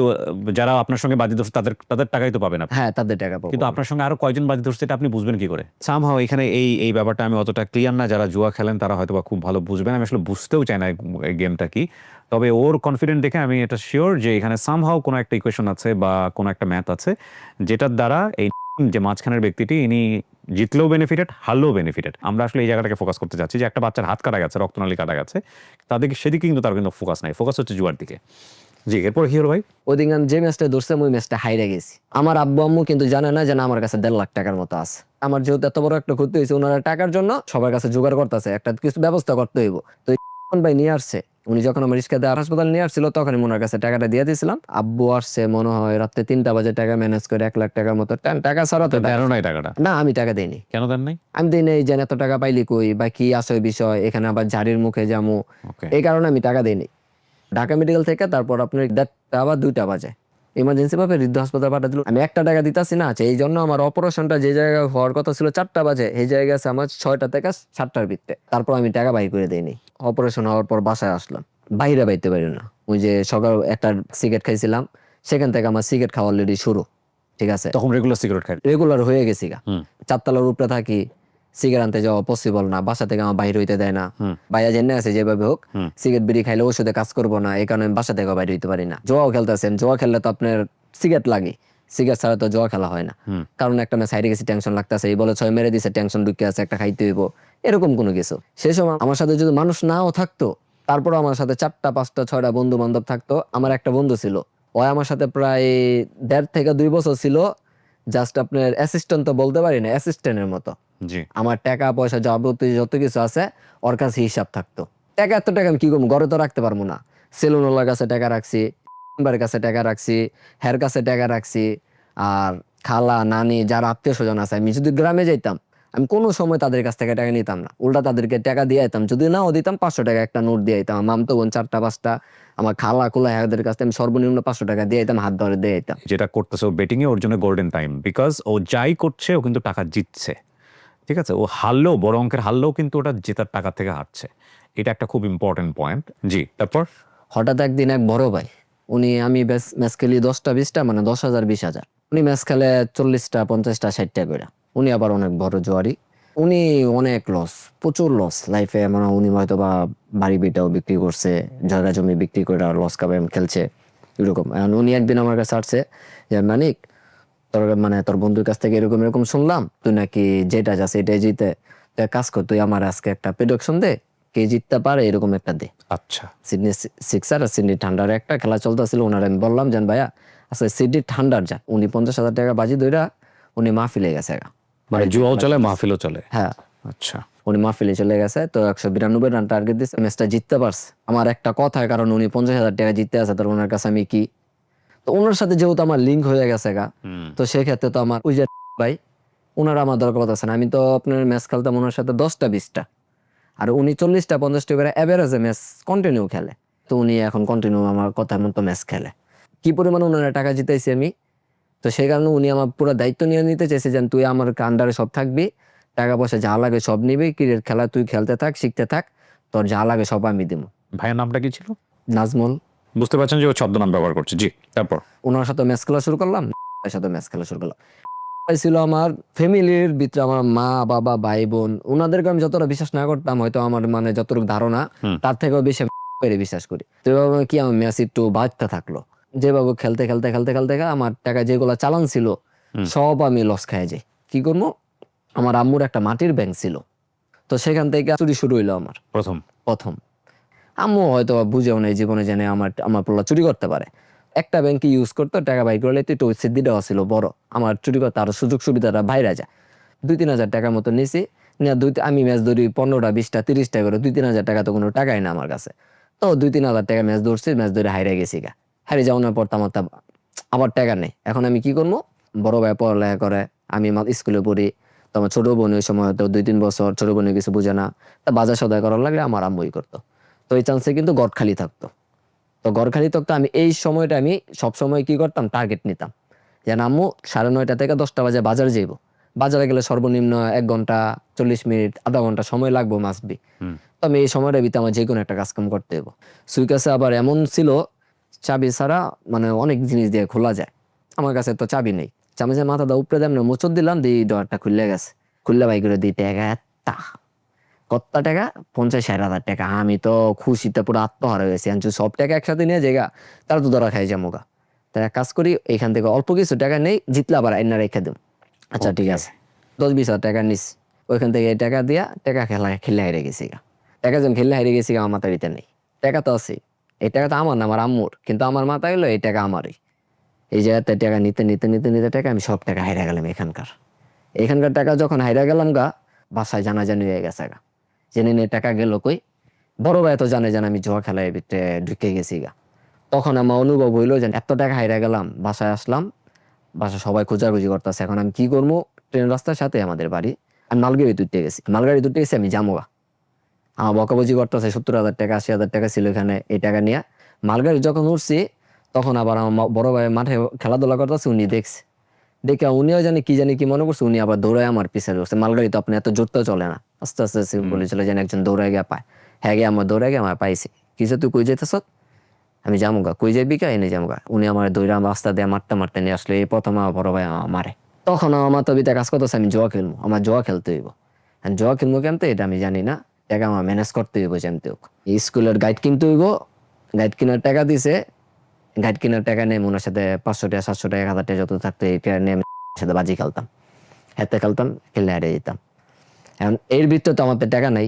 যারা আপনার সঙ্গে বাজি ধরছে তাদের তাদের টাকাই তো পাবেন আপনি? হ্যাঁ, তাদের টাকা পাবো। কিন্তু আপনার সঙ্গে আরো কয়জন বাজি ধরছে এটা আপনি বুঝবেন কি করে? সামহাও এখানে এই ব্যাপারটা আমি অতটা ক্লিয়ার না। যারা জুয়া খেলেন তারা হয়তো বা খুব ভালো বুঝবেন, আমি আসলে বুঝতেও চাই না এই গেমটা কি। তবে ওর কনফিডেন্ট দেখে আমি এটা শিওর যে এখানে সামহাও কোনো একটা ইকুয়েশন আছে বা কোনো একটা ম্যাথ আছে, যেটার দ্বারা এই যে মাঝখানের ব্যক্তিটি, ইনি জিতলেও বেনিফিটেড, হারলেও বেনিফিটেড। আমরা আসলে এই জায়গাটাকে ফোকাস করতে চাচ্ছি যে একটা বাচ্চার হাত কাটা গেছে, রক্তনালী কাটা গেছে, তাদেরকে সেদিকে কিন্তু তার কিন্তু ফোকাস নাই, ফোকাস হচ্ছে জুয়ার দিকে। জি, এরপর কি হলো ভাই? ওদিন আমি যে ম্যাচটা ধরছিলাম ওই ম্যাচটা হাইরে গেছি। আমার আব্বু আম্মু কিন্তু জানে না যে না, আমার কাছে 1.5 লাখ টাকার মতো আছে। আমার যেহেতু এত বড় একটা ক্ষতি হয়েছে, ওনারা টাকার জন্য সবার কাছে জোগাড় করতেছে, একটা কিছু ব্যবস্থা করতে হইব। তো ভাই নিয়ে আসছে, উনি যখন আমার রিস্কাতে হাসপাতাল নিয়ে আসছিল তখন আমি ওনার কাছে টাকাটা দিয়ে দিয়েছিলাম। আব্বু আসছে মনে হয় রাত্রে 3টা বাজে, টাকা ম্যানেজ করে 1 লাখ টাকার মতো টাকা ছাড়া তো দেন নাই টাকাটা? না, আমি টাকা দেইনি। কেন দেন নাই? আমি দিই নাই যে এত টাকা পাইলি কই বা কি আছে ওই বিষয়, এখানে আবার ঝাড়ির মুখে যামু, ওকে। এই কারণে আমি টাকা দেইনি। ঢাকা মেডিকেল থেকে তারপর আপনার 1:30 বা 2টা বাজে ইমার্জেন্সি ভাবে হৃদ হাসপাতাল পাঠা দিল। আমি 1টা টাকা দিতাছি না, আছে এই জন্য আমার অপারেশনটা যে জায়গায় হওয়ার কথা ছিল 4টা বাজে, এই জায়গায় আছে আমার 6টা থেকে 7টার ভিতরে। তারপর আমি টাকা বাই করে দেইনি। অপারেশন হওয়ার পর বাসায় আসলাম, বাইরে বাইতে পারি না। ওই যে সকাল একটা সিগারেট খাইছিলাম, সেখান থেকে আমার সিগারেট খাওয়া অলরেডি শুরু। ঠিক আছে, তখন রেগুলার সিগারেট খাই। রেগুলার হয়ে গেছি গা। হুম। 4 তলার উপরে থাকি, সিগারেট আনতে যাওয়া পসিবল না, বাসা থেকে আমার বাইরে হইতে দেয় না। বাইরে জেনে আছে যেভাবে হোক, সিগারেট বিড়ি খাইলে ওষুধে কাজ করবো না, এই কারণে আমি বাসা থেকে বাইরে হইতে পারি না। জোয়াও খেলতেছেন, জোয়া খেললে তো আপনার সিগারেট লাগে, সিগারেট ছাড়া তো জোয়া খেলা হয় না। কারণ একটা ম্যাচ হাইরে গেছি, টেনশন লাগতেছে, এই বলে 6 মেরে দিছে, টেনশন ঢুকে আছে, একটা খাইতে হইব, এরকম কোনো কিছু। সেই সময় আমার সাথে যদি মানুষ নাও থাকতো, তারপর আমার সাথে 4টা 5টা 6টা বন্ধু বান্ধব থাকতো। আমার একটা বন্ধু ছিল, ও আমার সাথে প্রায় 1.5 থেকে 2 বছর ছিল, জাস্ট আপনার অ্যাসিস্ট্যান্ট তো বলতে পারি না, অ্যাসিস্ট্যান্টের মতো। জি। আমার টাকা পয়সা যাবতীয় যত কিছু আছে ওর কাছে হিসাব থাকতো। টাকা, এত টাকা আমি কি করবো, ঘরে তো রাখতে পারবো না। সেলুনওয়ালার কাছে টাকা রাখছি, মেম্বারের কাছে টাকা রাখছি, হের কাছে টাকা রাখছি, আর খালা নানি যারা আত্মীয় স্বজন আছে, আমি যদি গ্রামে যাইতাম, আমি কোনো সময় তাদের কাছ থেকে টাকা নিতাম না, উল্টা তাদেরকে টাকা দিয়ে যেতাম। যদি নাও দিতাম 500 টাকা একটা নোট দিয়ে যেতাম। আমার মামতো বোন 4টা 5টা, আমার খালা কুলা হেদের কাছ থেকে আমি সর্বনিম্ন 500 টাকা দিয়ে যেতাম, হাত ধরে দিয়ে যেতাম। যেটা করতেছে ও বেটিং এ, ওর জন্য গোল্ডেন টাইম, বিকজ ও যাই করছে ও কিন্তু টাকা জিতছে। ঠিক আছে, ও হারলেও, বড় অঙ্কের হারলেও কিন্তু ওটা জেতার টাকা থেকে হারছে। এটা একটা খুব ইম্পর্টেন্ট পয়েন্ট। জি, তারপর? হঠাৎ একদিন এক বড় ভাই, উনি, আমি ম্যাচ খেলি 10টা 20টা, মানে 10,000 20,000, উনি ম্যাচ খেলে 40টা 50টা 60টা করে। উনি আবার অনেক বড় জোয়ারি, উনি অনেক লস, প্রচুর লস লাইফে। মানে উনি হয়তো বা বাড়ি বিটাও বিক্রি করছে, জায়গা জমি বিক্রি করে লস কাপে খেলছে এরকম। এখন উনি একদিন আমার কাছে আসছে যে, মানিক, তোর বন্ধুর কাছ থেকে এরকম এরকম শুনলাম, তুই নাকি যেটা যাচ্ছে এটাই জিতে, তুই এক কাজ কর, তুই আমার আজকে একটা প্রেডিকশন দে, কে জিততে পারে এরকম একটা দে। আচ্ছা। সিডনি সিক্সার আর সিডনি থান্ডার একটা খেলা চলতেছিল। ওনার আমি বললাম যে, ভাইয়া আচ্ছা সিডনি থান্ডার যা। উনি 50,000 টাকা বাজি ধইরা উনি মাহফিলে গেছে গা। মানে জুয়াও চলে, মাহফিলও চলে। হ্যাঁ, আচ্ছা। উনি মাহফিলে চলে গেছে। তো 192 রান টার্গেট দিচ্ছে, ম্যাচটা জিততে পারছে। আমার একটা কথার কারণ উনি 50,000 টাকা জিততে আছে, তার ওনার কাছে আমি কি। তো ওনার সাথে যেহেতু আমার লিঙ্ক হয়ে গেছে গা, তো সেক্ষেত্রে তো আমার ওই যে ভাই, ওনার আমার দরকার আছে না। আমি তো আপনার ম্যাচ খেলতাম ওনার সাথে 10টা 20টা, আর উনি 40টা 50টা করে এভারেজে ম্যাচ কন্টিনিউ খেলে। তো উনি এখন কন্টিনিউ আমার কথা মতো ম্যাচ খেলে। কি পরিমাণ ওনারা টাকা জিতাইছি আমি, তো সেই কারণে উনি আমার পুরো দায়িত্ব নিয়ে নিতে চাইছে যে, তুই আমার আন্ডারে সব থাকবি, টাকা পয়সা যা লাগে সব নিবি, ক্রিকেট খেলা তুই খেলতে থাক, শিখতে থাক, তোর যা লাগে সব আমি দিব। ভাইয়ের নামটা কি ছিল? নাজমুল। বুঝতে পারছেন যে ও ছদ্মনাম ব্যবহার করছে। জি, তারপর? ওনার সাথে ম্যাচ খেলা শুরু করলাম, ওনার সাথে ম্যাচ খেলা শুরু করলাম। ছিল আমার ফ্যামিলির ভিতরে, আমার মা বাবা ভাই বোন, ওনাদেরকে আমি যতটা বিশ্বাস না করতাম, হয়তো আমার মানে যতটুকু ধারণা তার থেকেও বেশি আমি বিশ্বাস করি। তো এভাবে কি আমার ম্যাচ একটু বাড়তে থাকলো, যেভাবে খেলতে খেলতে খেলতে খেলতে আমার টাকা যেগুলো চালান ছিল সব আমি লস খাই যাই। কি করবো, আমার আম্মুর একটা মাটির ব্যাংক ছিল, তো সেখান থেকে চুরি শুরু হইলো আমার প্রথম। আম্মু হয়তো বুঝেও নেই জীবনে জেনে আমার পোলা চুরি করতে পারে। একটা ব্যাংকে ইউজ করতো, টাকা বাইর করলে একটু সিদ্ধি দেওয়া ছিল বড়, আমার চুরি করতে আরো সুযোগ সুবিধাটা বাইরে যায়। 2-3 হাজার টাকার মতো নিছি, আমি ম্যাচ ধরি 15টা 20টা 30টা করে, 2-3 হাজার টাকা তো কোনো টাকাই না আমার কাছে। তো 2-3 হাজার টাকা ম্যাচ ধরছি, ম্যাচ ধরে হাইরে গেছি গা। হারিয়ে যাওয়ার পর তো আমার আবার টাকা নেই। এখন আমি কি করবো, বড় ভাই পড়ালেখা করে, আমি স্কুলে পড়ি, তো আমার ছোট বোন ওই সময় হয়তো 2-3 বছর, ছোট বোনের কিছু বুঝে না, তা বাজার সদাই করার লাগলে আমার আম্মুই করতো। তো এই চান্সে কিন্তু গড় খালি থাকতো। তো ঘর খালি থাকতো, আমি এই সময়টা আমি সবসময় কি করতাম, টার্গেট নিতাম যে আম্মু 9:30 থেকে 10টা বাজে বাজার যাইবো। বাজারে গেলে সর্বনিম্ন 1 ঘন্টা 40 মিনিট আধা ঘন্টা সময় লাগবো মাস্ট বি। তো আমি এই সময়টার ভিতরে আমার যে কোনো একটা কাজকাম করতে হইব। সুইকাসে আবার এমন ছিল, চাবি ছাড়া মানে অনেক জিনিস দিয়ে খোলা যায়, আমার কাছে তো চাবি নেই। চামিচের মাথাটা উপরে দেন মোচর দিলাম, দিয়ে ডোরটা খুললে গেছে, খুললে বাই করে দিই টাকা এত্তা। কত টাকা? 50-60 হাজার টাকা। আমি তো খুশিতে পুরো আত্মহারা হয়েছি। সব টাকা একসাথে নিয়ে জায়গা, তারা তো ধরা খাই যাবো গা। তাই এক কাজ করি, এখান থেকে অল্প কিছু টাকা নেই, জিতলে আবার আইনা রেখে দেব। আচ্ছা ঠিক আছে, 10-20 হাজার টাকা নিস, ওইখান থেকে এই টাকা দিয়া টাকা খেলে হারিয়ে গেছি গা। টাকা যেন খেললে হারিয়ে গেছি গা, আমার মাথার ভিতরে নেই। টাকা তো আছে, এই টাকা তো আমার না, আমার আম্মুর, কিন্তু আমার মাথায় হলো এই টাকা আমারই। এই জায়গাতে টাকা নিতে নিতে নিতে নিতে টাকা আমি সব টাকা হারিয়ে গেলাম। এখানকার টাকা যখন হারিয়ে গেলাম গা, বাসায় জানাজানি হয়ে গেছে গা, জেনে নিয়ে টাকা গেল কই। বড় ভাই তো জানে আমি জুয়া খেলায় ভিতরে ঢুকে গেছি গা। তখন আমার অনুভব হইলো যে এত টাকা হাইরা গেলাম। বাসায় আসলাম, বাসায় সবাই খোঁজাখুঁজি করতেছে, এখন আমি কি করবো। ট্রেন রাস্তার সাথে আমাদের বাড়ি, আমি মালগাড়ি তুলতে গেছি, আমি জামুগা। আমার বকাবজি করতেছে, 70,000 টাকা 80,000 টাকা ছিল এখানে। এই টাকা নিয়ে মালগাড়ি যখন উঠছি, তখন আবার আমার বড় ভাই মাঠে খেলাধুলা করতেছে, উনি দেখছে। দেখে উনিও জানি কি মনে করছে, উনি আবার দৌড়ায় আমার পিছনে বসছে। মালগাড়ি তো আপনি এত জোরতে চলে না, আস্তে আস্তে বলে চলে যেন একজন দৌড়ায় গিয়ে পায়। হ্যাঁ গিয়ে আমার দৌড়ায় গিয়ে আমার পাইছে। কিছু তুই কই যেতেছ? আমি যামুগা, কই যাবি কা, এনে যামুগা। উনি আমার দইরা রাস্তা দিয়ে মারতে মারতে নিয়ে আসলে এই প্রথম আমার বড় ভাই আমার মারে। তখন আমার মাথা ভিতরে কাজ করতেছে আমি জুয়া খেলবো, আমার জুয়া খেলতে হইব। আর জুয়া খেলবো কেমতে এটা আমি জানি না, টাকা আমার ম্যানেজ করতে হইব যেমতে হোক। স্কুলের গাইড কিনতে হইব, গাইড কেনার টাকা দিছে, গাইড কেনার টাকা নেই ওনার সাথে 500 টাকা 700 টাকা 1000 টাকা যত থাকতো এটা নিয়ে আমি সাথে বাজি খেলতাম, হাতে খেলতাম, খেলে হারিয়ে যেতাম। এখন এর ভিতরে তো আমার তো টাকা নাই,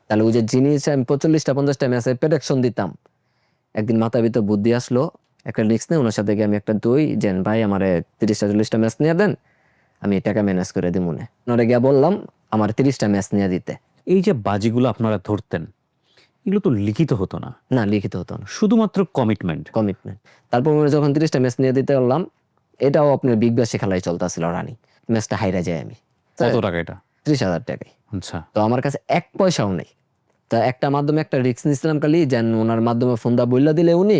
তাহলে ওই যে জিনিস আমি 45টা 50টা ম্যাচে প্রেডিকশন দিতাম। একদিন মাথার ভিতর বুদ্ধি আসলো, একটা রিস্ক নেই, ওনার সাথে গিয়ে আমি একটা দই যেন ভাই আমার 30টা 40টা ম্যাচ নিয়ে দেন, আমি টাকা ম্যানেজ করে দিই মনে। ওনারে গিয়া বললাম আমার 30টা ম্যাচ নিয়ে দিতে। এই যে বাজিগুলো আপনারা ধরতেন, এগুলো তো লিখিত হতো না, না লিখিত হতো না, শুধুমাত্র কমিটমেন্ট। কমিটমেন্ট। তারপর উনি যখন 30টা ম্যাচ নিয়ে দিতে পারলাম, এটাও আপনার বিগ ব্যাশে খেলায় চলতেছিল রানি, ম্যাচটা হাইরা যায় আমি। কত টাকা এটা? 30,000 টাকায়। আচ্ছা, তো আমার কাছে 1 পয়সাও নেই। তা একটা মাধ্যমে একটা রিস্ক নিছিলাম খালি, যেন ওনার মাধ্যমে ফোন দা বললা দিলে উনি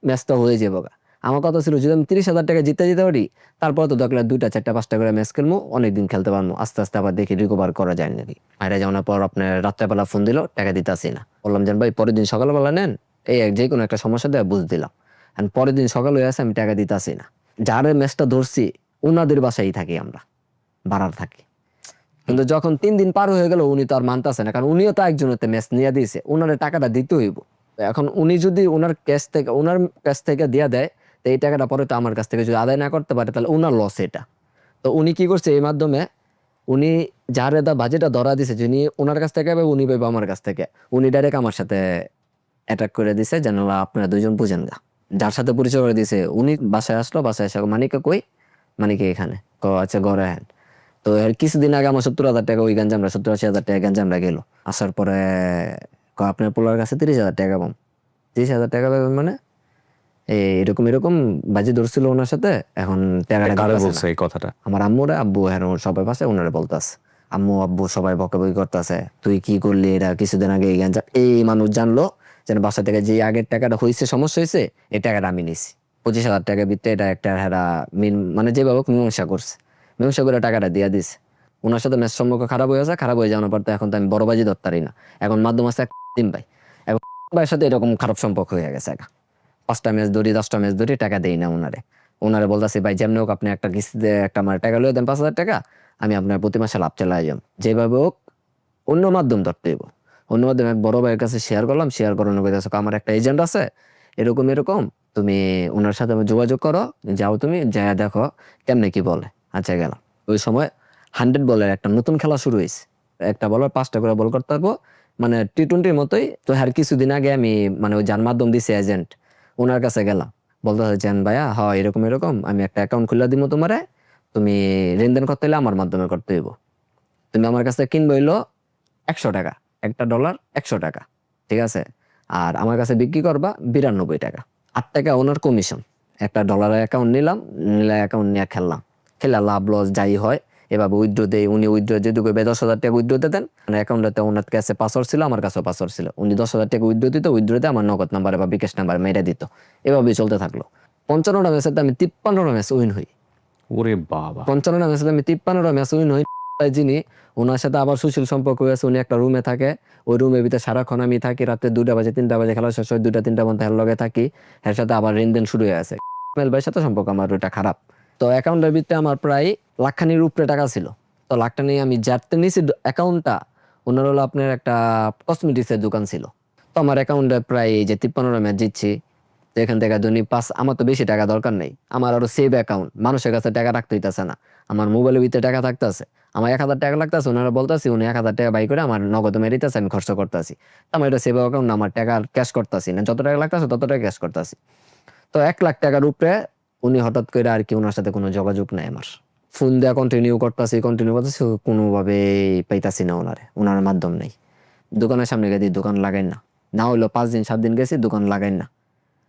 ম্যাচটা হয়ে যাবো গা। আমার কথা ছিল যদি আমি 30,000 টাকা জিতে যেতে পারি, তারপর তো দরকার 2টা 4টা 5টা করে ম্যাচ খেলবো, অনেকদিন খেলতে পারবো, আস্তে আস্তে আবার দেখি রিকভার করা যায় নাকি। বাইরে যাওয়ার পর আপনার রাত্রেবেলা ফোন দিল, টাকা দিতে আসি না। বললাম যেন ভাই পরের দিন সকালবেলা নেন, এই যে কোনো একটা সমস্যা দেয় বুঝ দিলাম। আর পরের দিন সকাল হয়ে আসে আমি টাকা দিতে আসি না। যারে ম্যাচটা ধরছি ওনাদের বাসায় থাকি আমরা, ভাড়ার থাকি। কিন্তু যখন 3 দিন পার হয়ে গেল উনি তো আর মানতেছে না, কারণ উনিও তো একজনের ম্যাচ নিয়ে দিয়েছে, ওনার টাকাটা দিতে হইব। এখন উনি যদি ওনার কাছ থেকে দিয়ে দেয়, তো এই টাকাটা পরে তো আমার কাছ থেকে যদি আদায় না করতে পারে তাহলে ওনার লস এটা। তো উনি কি করছে এই মাধ্যমে, উনি যার বাজেটটা ধরা দিছে, যিনি ওনার কাছ থেকে পাবে উনি পাবে আমার কাছ থেকে, উনি ডাইরেক্ট আমার সাথে অ্যাটাক করে দিছে যেন আপনারা দুইজন বুঝেন গা। যার সাথে পরিচয় করে দিছে উনি বাসায় আসলো, বাসায় এসে মানিকা কই, মানিকে এখানে, আচ্ছা ঘরে আহেন। তো এর কিছুদিন আগে আমার 70,000 টাকা ওই গাঞ্জামরা 70-80 হাজার টাকা গাঞ্জামরা গেল। আসার পরে আপনার পোলার কাছে 30,000 টাকা পাম। 30,000 টাকা পাবেন মানে এরকম এরকম বাজি ধরছিল ওনার সাথে, এখন টাকাটা কারে দিতেছে না। বলছে এই কথাটা? আমার আম্মুরা, আব্বু হ্যাঁ সবাই পাশে ওনারে বলতেছে, আম্মু আব্বু সবাই বকাবকি করতেছে, তুই কি করলি, এরা কিছুদিন আগে এই গাঞ্জা, এই মানুষ জানলো যেন বাসা থেকে যে আগের টাকাটা হয়েছে সমস্যা হয়েছে, এই টাকাটা আমি নিছি 25,000 টাকার ভিতরে। এটা একটা হেরা মানে যেভাবে হোক মীমাংসা করছে, মীমাংসা করে টাকাটা দিয়ে দিছে। ওনার সাথে ম্যাচ সম্পর্ক খারাপ হয়ে আছে, খারাপ হয়ে যাওয়ার পর তো এখন তো আমি বড় বাজি ধরতারি না, এখন মাধ্যম আছে দিন ভাই। এখন ভাইয়ের সাথে এরকম খারাপ সম্পর্ক হয়ে গেছে। 5টা ম্যাচ ধরি 10টা ম্যাচ ধরি টাকা দেই না ওনারে। ওনারে বলতেছি ভাই যেমনি হোক আপনি একটা কিস্তিতে একটা আমার টাকা লয়ে দেন 5,000 টাকা, আমি আপনার প্রতি মাসে লাভ চালাই যাম, যেভাবে হোক অন্য মাধ্যম ধরতে হইব। অন্য মাধ্যমে এক বড় ভাইয়ের কাছে শেয়ার করলাম, শেয়ার করানো কইতাছে আমার একটা এজেন্ট আছে এরকম এরকম, তুমি ওনার সাথে যোগাযোগ করো, যাও তুমি যা দেখো কেমনে কি বলে। আচ্ছা গেলাম। ওই সময় 100 বলের একটা নতুন খেলা শুরু হয়েছে, একটা বলার 5টা করে বল করতে পারবো, মানে টি-20-র মতোই। তো আর কিছুদিন আগে আমি মানে ওই যার মাধ্যম দিছে এজেন্ট, ওনার কাছে গেলাম, বলতে যেন ভাইয়া হয় এরকম এরকম আমি একটা অ্যাকাউন্ট খুলে দিব তোমারে, তুমি লেনদেন করতে হলে আমার মাধ্যমে করতে হইব। তুমি আমার কাছে কিনবে হইলো 100 টাকা, একটা ডলার 100 টাকা, ঠিক আছে? আর আমার কাছে বিক্রি করবা 92 টাকা, 8 টাকা ওনার কমিশন। একটা ডলারের অ্যাকাউন্ট নিলাম, নিলে অ্যাকাউন্ট নিয়ে খেললাম, খেলে লাভ লস যাই হয় এভাবে উইথড্র দেয়। উনি উইথড্র যেহেতু 10,000 টাকা উইথড্র দিতেন, মানে অ্যাকাউন্টটাতে ওনার কাছে পাসওয়ার্ড ছিল, আমার কাছেও পাসওয়ার্ড ছিল। উনি 10,000 টাকা উইথড্র দিত, উইথড্র দিয়ে আমার নগদ নাম্বারে বা বিকাশ নাম্বার মেরে দিত, এভাবেই চলতে থাকলো। 55টা ম্যাচের আমি 53টা ম্যাচ উইন হই। ওরে বাবা! 55টা ম্যাচে আমি 53টা ম্যাচ উইন হই। যিনি ওনার সাথে আবার সুশীল সম্পর্ক হয়েছে, উনি একটা রুমে থাকে, ওই রুমের ভিতরে সারাক্ষণ আমি থাকি, রাতে 2টা বাজে 3টা বাজে খেলা শেষ হয়, 2টা 3টা পর্যন্ত হের লগে থাকি, এর সাথে আবার লেনদেন শুরু হয়ে আছে। ভাইয়ের সাথে সম্পর্ক আমার ওইটা খারাপ। তো অ্যাকাউন্টের ভিতরে আমার প্রায় লাখখানির উপরে টাকা ছিল। তো লাখটা নিয়ে আমি যাতে নিয়েছি অ্যাকাউন্টটা, ওনার হলো আপনার একটা কসমেটিক্সের দোকান ছিল। তো আমার অ্যাকাউন্টে প্রায় এই যে 53টা ম্যাচ জিতছি। তো এখান থেকে আমার তো বেশি টাকা দরকার নেই, আমার আরো সেভ অ্যাকাউন্ট, মানুষের কাছে টাকা রাখতে হইতেছে না, আমার মোবাইলের ভিতরে টাকা থাকতেছে। আমার 1,000 টাকা লাগতেছে, ওনারা বলতেছি উনি 1,000 টাকা বাই করে আমার নগদ মেরে দিতেছে, আমি খরচ করতেছি। আমার এটা সেভ অ্যাকাউন্ট না, আমার টাকা ক্যাশ করতেছি না, যত টাকা লাগতেছে তত টাকা ক্যাশ করতেছি। তো 1,00,000 টাকার উপরে উনি হঠাৎ করে আর কি ওনার সাথে কোনো যোগাযোগ নাই আমার। ফোন দেওয়া কন্টিনিউ করতেছি, কোনোভাবে পাইতাছি না ওনারে, ওনার মাধ্যম নেই। দোকানের সামনে গেছি, দোকান লাগাই না, না হইলো 5 দিন 7 দিন গেছি, দোকান লাগাই না।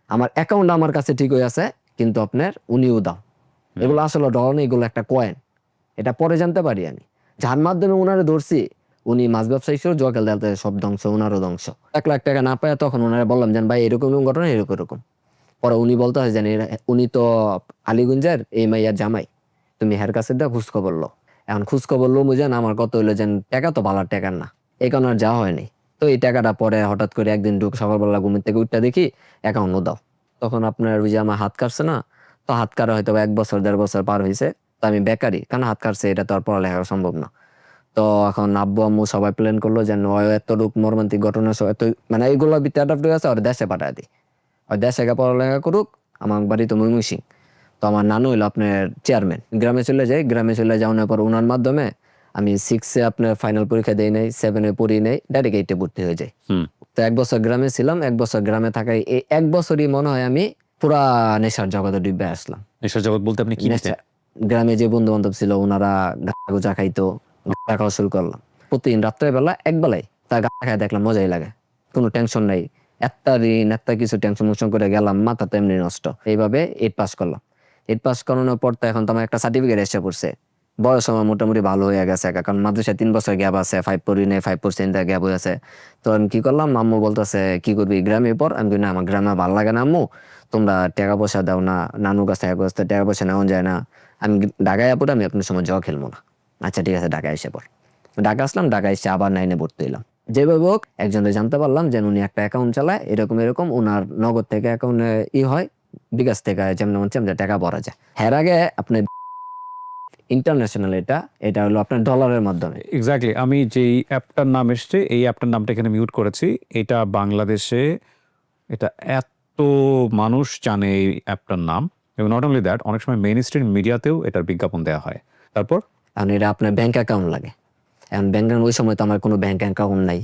আমার অ্যাকাউন্ট আমার কাছে ঠিক হয়ে আছে, কিন্তু আপনার উনিও দাও, এগুলো আসলে ডলার নেই, এগুলো একটা কয়েন। এটা পরে জানতে পারি আমি, যার মাধ্যমে ওনারে ধরছি উনি মাছ ব্যবসায়ী ছিল, জোয়া খেলতে সব ধ্বংস, ওনারও ধ্বংস। 1,00,000 টাকা না পায় তখন ওনারে বললাম যেন ভাই এরকম এরকম ঘটনা এরকম এরকম। পরে উনি বলতে হয় জানি উনি তো আলীগঞ্জের এই মাইয়ার জামাই, তুমি হের কাছে দেওয়া খোঁজ খবর লো। এখন খোঁজ খবর লো বুঝেন আমার কত হইলো, যেন টাকা তো ভালো টাকার না, এই কারণে আর যাওয়া হয়নি। তো এই টাকাটা পরে হঠাৎ করে একদিন সকালবেলা ঘুমের থেকে উঠতে দেখি অ্যাকাউন্টও দাও। তখন আপনার ওই যে আমার হাত কাটছে না, তো হাত কাটা হয়তো 1 বছর 1.5 বছর পার হয়েছে। তো আমি বেকারি, কারণ হাত কাটছে, এটা তো আর পড়ালেখা সম্ভব না। তো এখন আব্বু আম্মু সবাই প্ল্যান করলো যে এত মর্মান্তিক ঘটনা এত মানে এইগুলোর ভিতরে অ্যাডাপ্ট হয়ে আছে, আর দেশে পাঠায় দিই, আর দেশে গিয়ে পড়ালেখা করুক। আমার বাড়ি তো ময়মনসিং। তো আমার নানু হইলো আপনার চেয়ারম্যান। গ্রামে চলে যাই, গ্রামে চলে যাওয়ার পর ওনার মাধ্যমে আমি 6-এ আপনার ফাইনাল পরীক্ষা দেই নাই, 7-এ পড়ি নাই, ডাইরেক্ট 8-এ ভর্তি হয়ে যাই। তো 1 বছর গ্রামে ছিলাম, 1 বছর গ্রামে থাকায় এই 1 বছরই মনে হয় আমি পুরা নেশার জগতে ডুবে আসলাম। নেশার জগৎ বলতে আপনি কি নিতেন? গ্রামে যে বন্ধু বান্ধব ছিল ওনারা গাঁজা গুজা খাইতো, গাঁজা খাওয়া শুরু করলাম। প্রতিদিন রাত্রেবেলা একবেলায় তার গাঁজা খাই দেখলাম, মজাই লাগে, কোনো টেনশন নাই। একটা ঋণ একটা কিছু টেনশন মোশন করে গেলাম, মাথা তো এমনি নষ্ট। এইভাবে 8 পাস করলাম। 8 পাস করানোর পর তো এখন তো আমার একটা সার্টিফিকেট এসে পড়ছে। বয়স আমার মোটামুটি ভালো হয়ে গেছে, কারণ মাদ্রাসায় 3 বছর গ্যাপ আছে, 5 পড়ি নেই, 5% গ্যাপ হয়ে আছে। তো আমি কি করলাম, আম্মু বলতেছে কি করবি গ্রামে পর, আমি বলি না আমার গ্রামে ভালো লাগে না আম্মু, তোমরা টাকা পয়সা দাও না, নানু কাছ থেকে টাকা পয়সা নেওয়া যায় না, আমি ঢাকায় পড়ে আমি আপনার সময় জল খেলবো না। আচ্ছা ঠিক আছে, ঢাকায় এসে পর। ঢাকা আসলাম, ঢাকা এসে আবার 9-এ ভর্তি হইলাম। যেভাবে হোক একজনের জানতে পারলাম যে উনি একটা অ্যাকাউন্ট চালায়, এরকম এরকম ওনার নগদ থেকে অ্যাকাউন্টে হয়, বিকাশ থেকে যেমন টাকা ভরা যায়। এর আগে আপনার ইন্টারন্যাশনাল, এটা এটা হলো আপনার ডলারের মাধ্যমে। এক্স্যাক্টলি, আমি যেই অ্যাপটার নাম এসছে এই অ্যাপটার নামটা এখানে মিউট করেছি। এটা বাংলাদেশে এটা এত মানুষ জানে এই অ্যাপটার নাম, এবং নট অনলি দ্যাট, অনেক সময় মেইন স্ট্রিম মিডিয়াতেও এটার বিজ্ঞাপন দেওয়া হয়। তারপর কারণ এটা আপনার ব্যাংক অ্যাকাউন্ট লাগে। এখন ব্যাংক, ওই সময় তো আমার কোনো ব্যাংক অ্যাকাউন্ট নাই।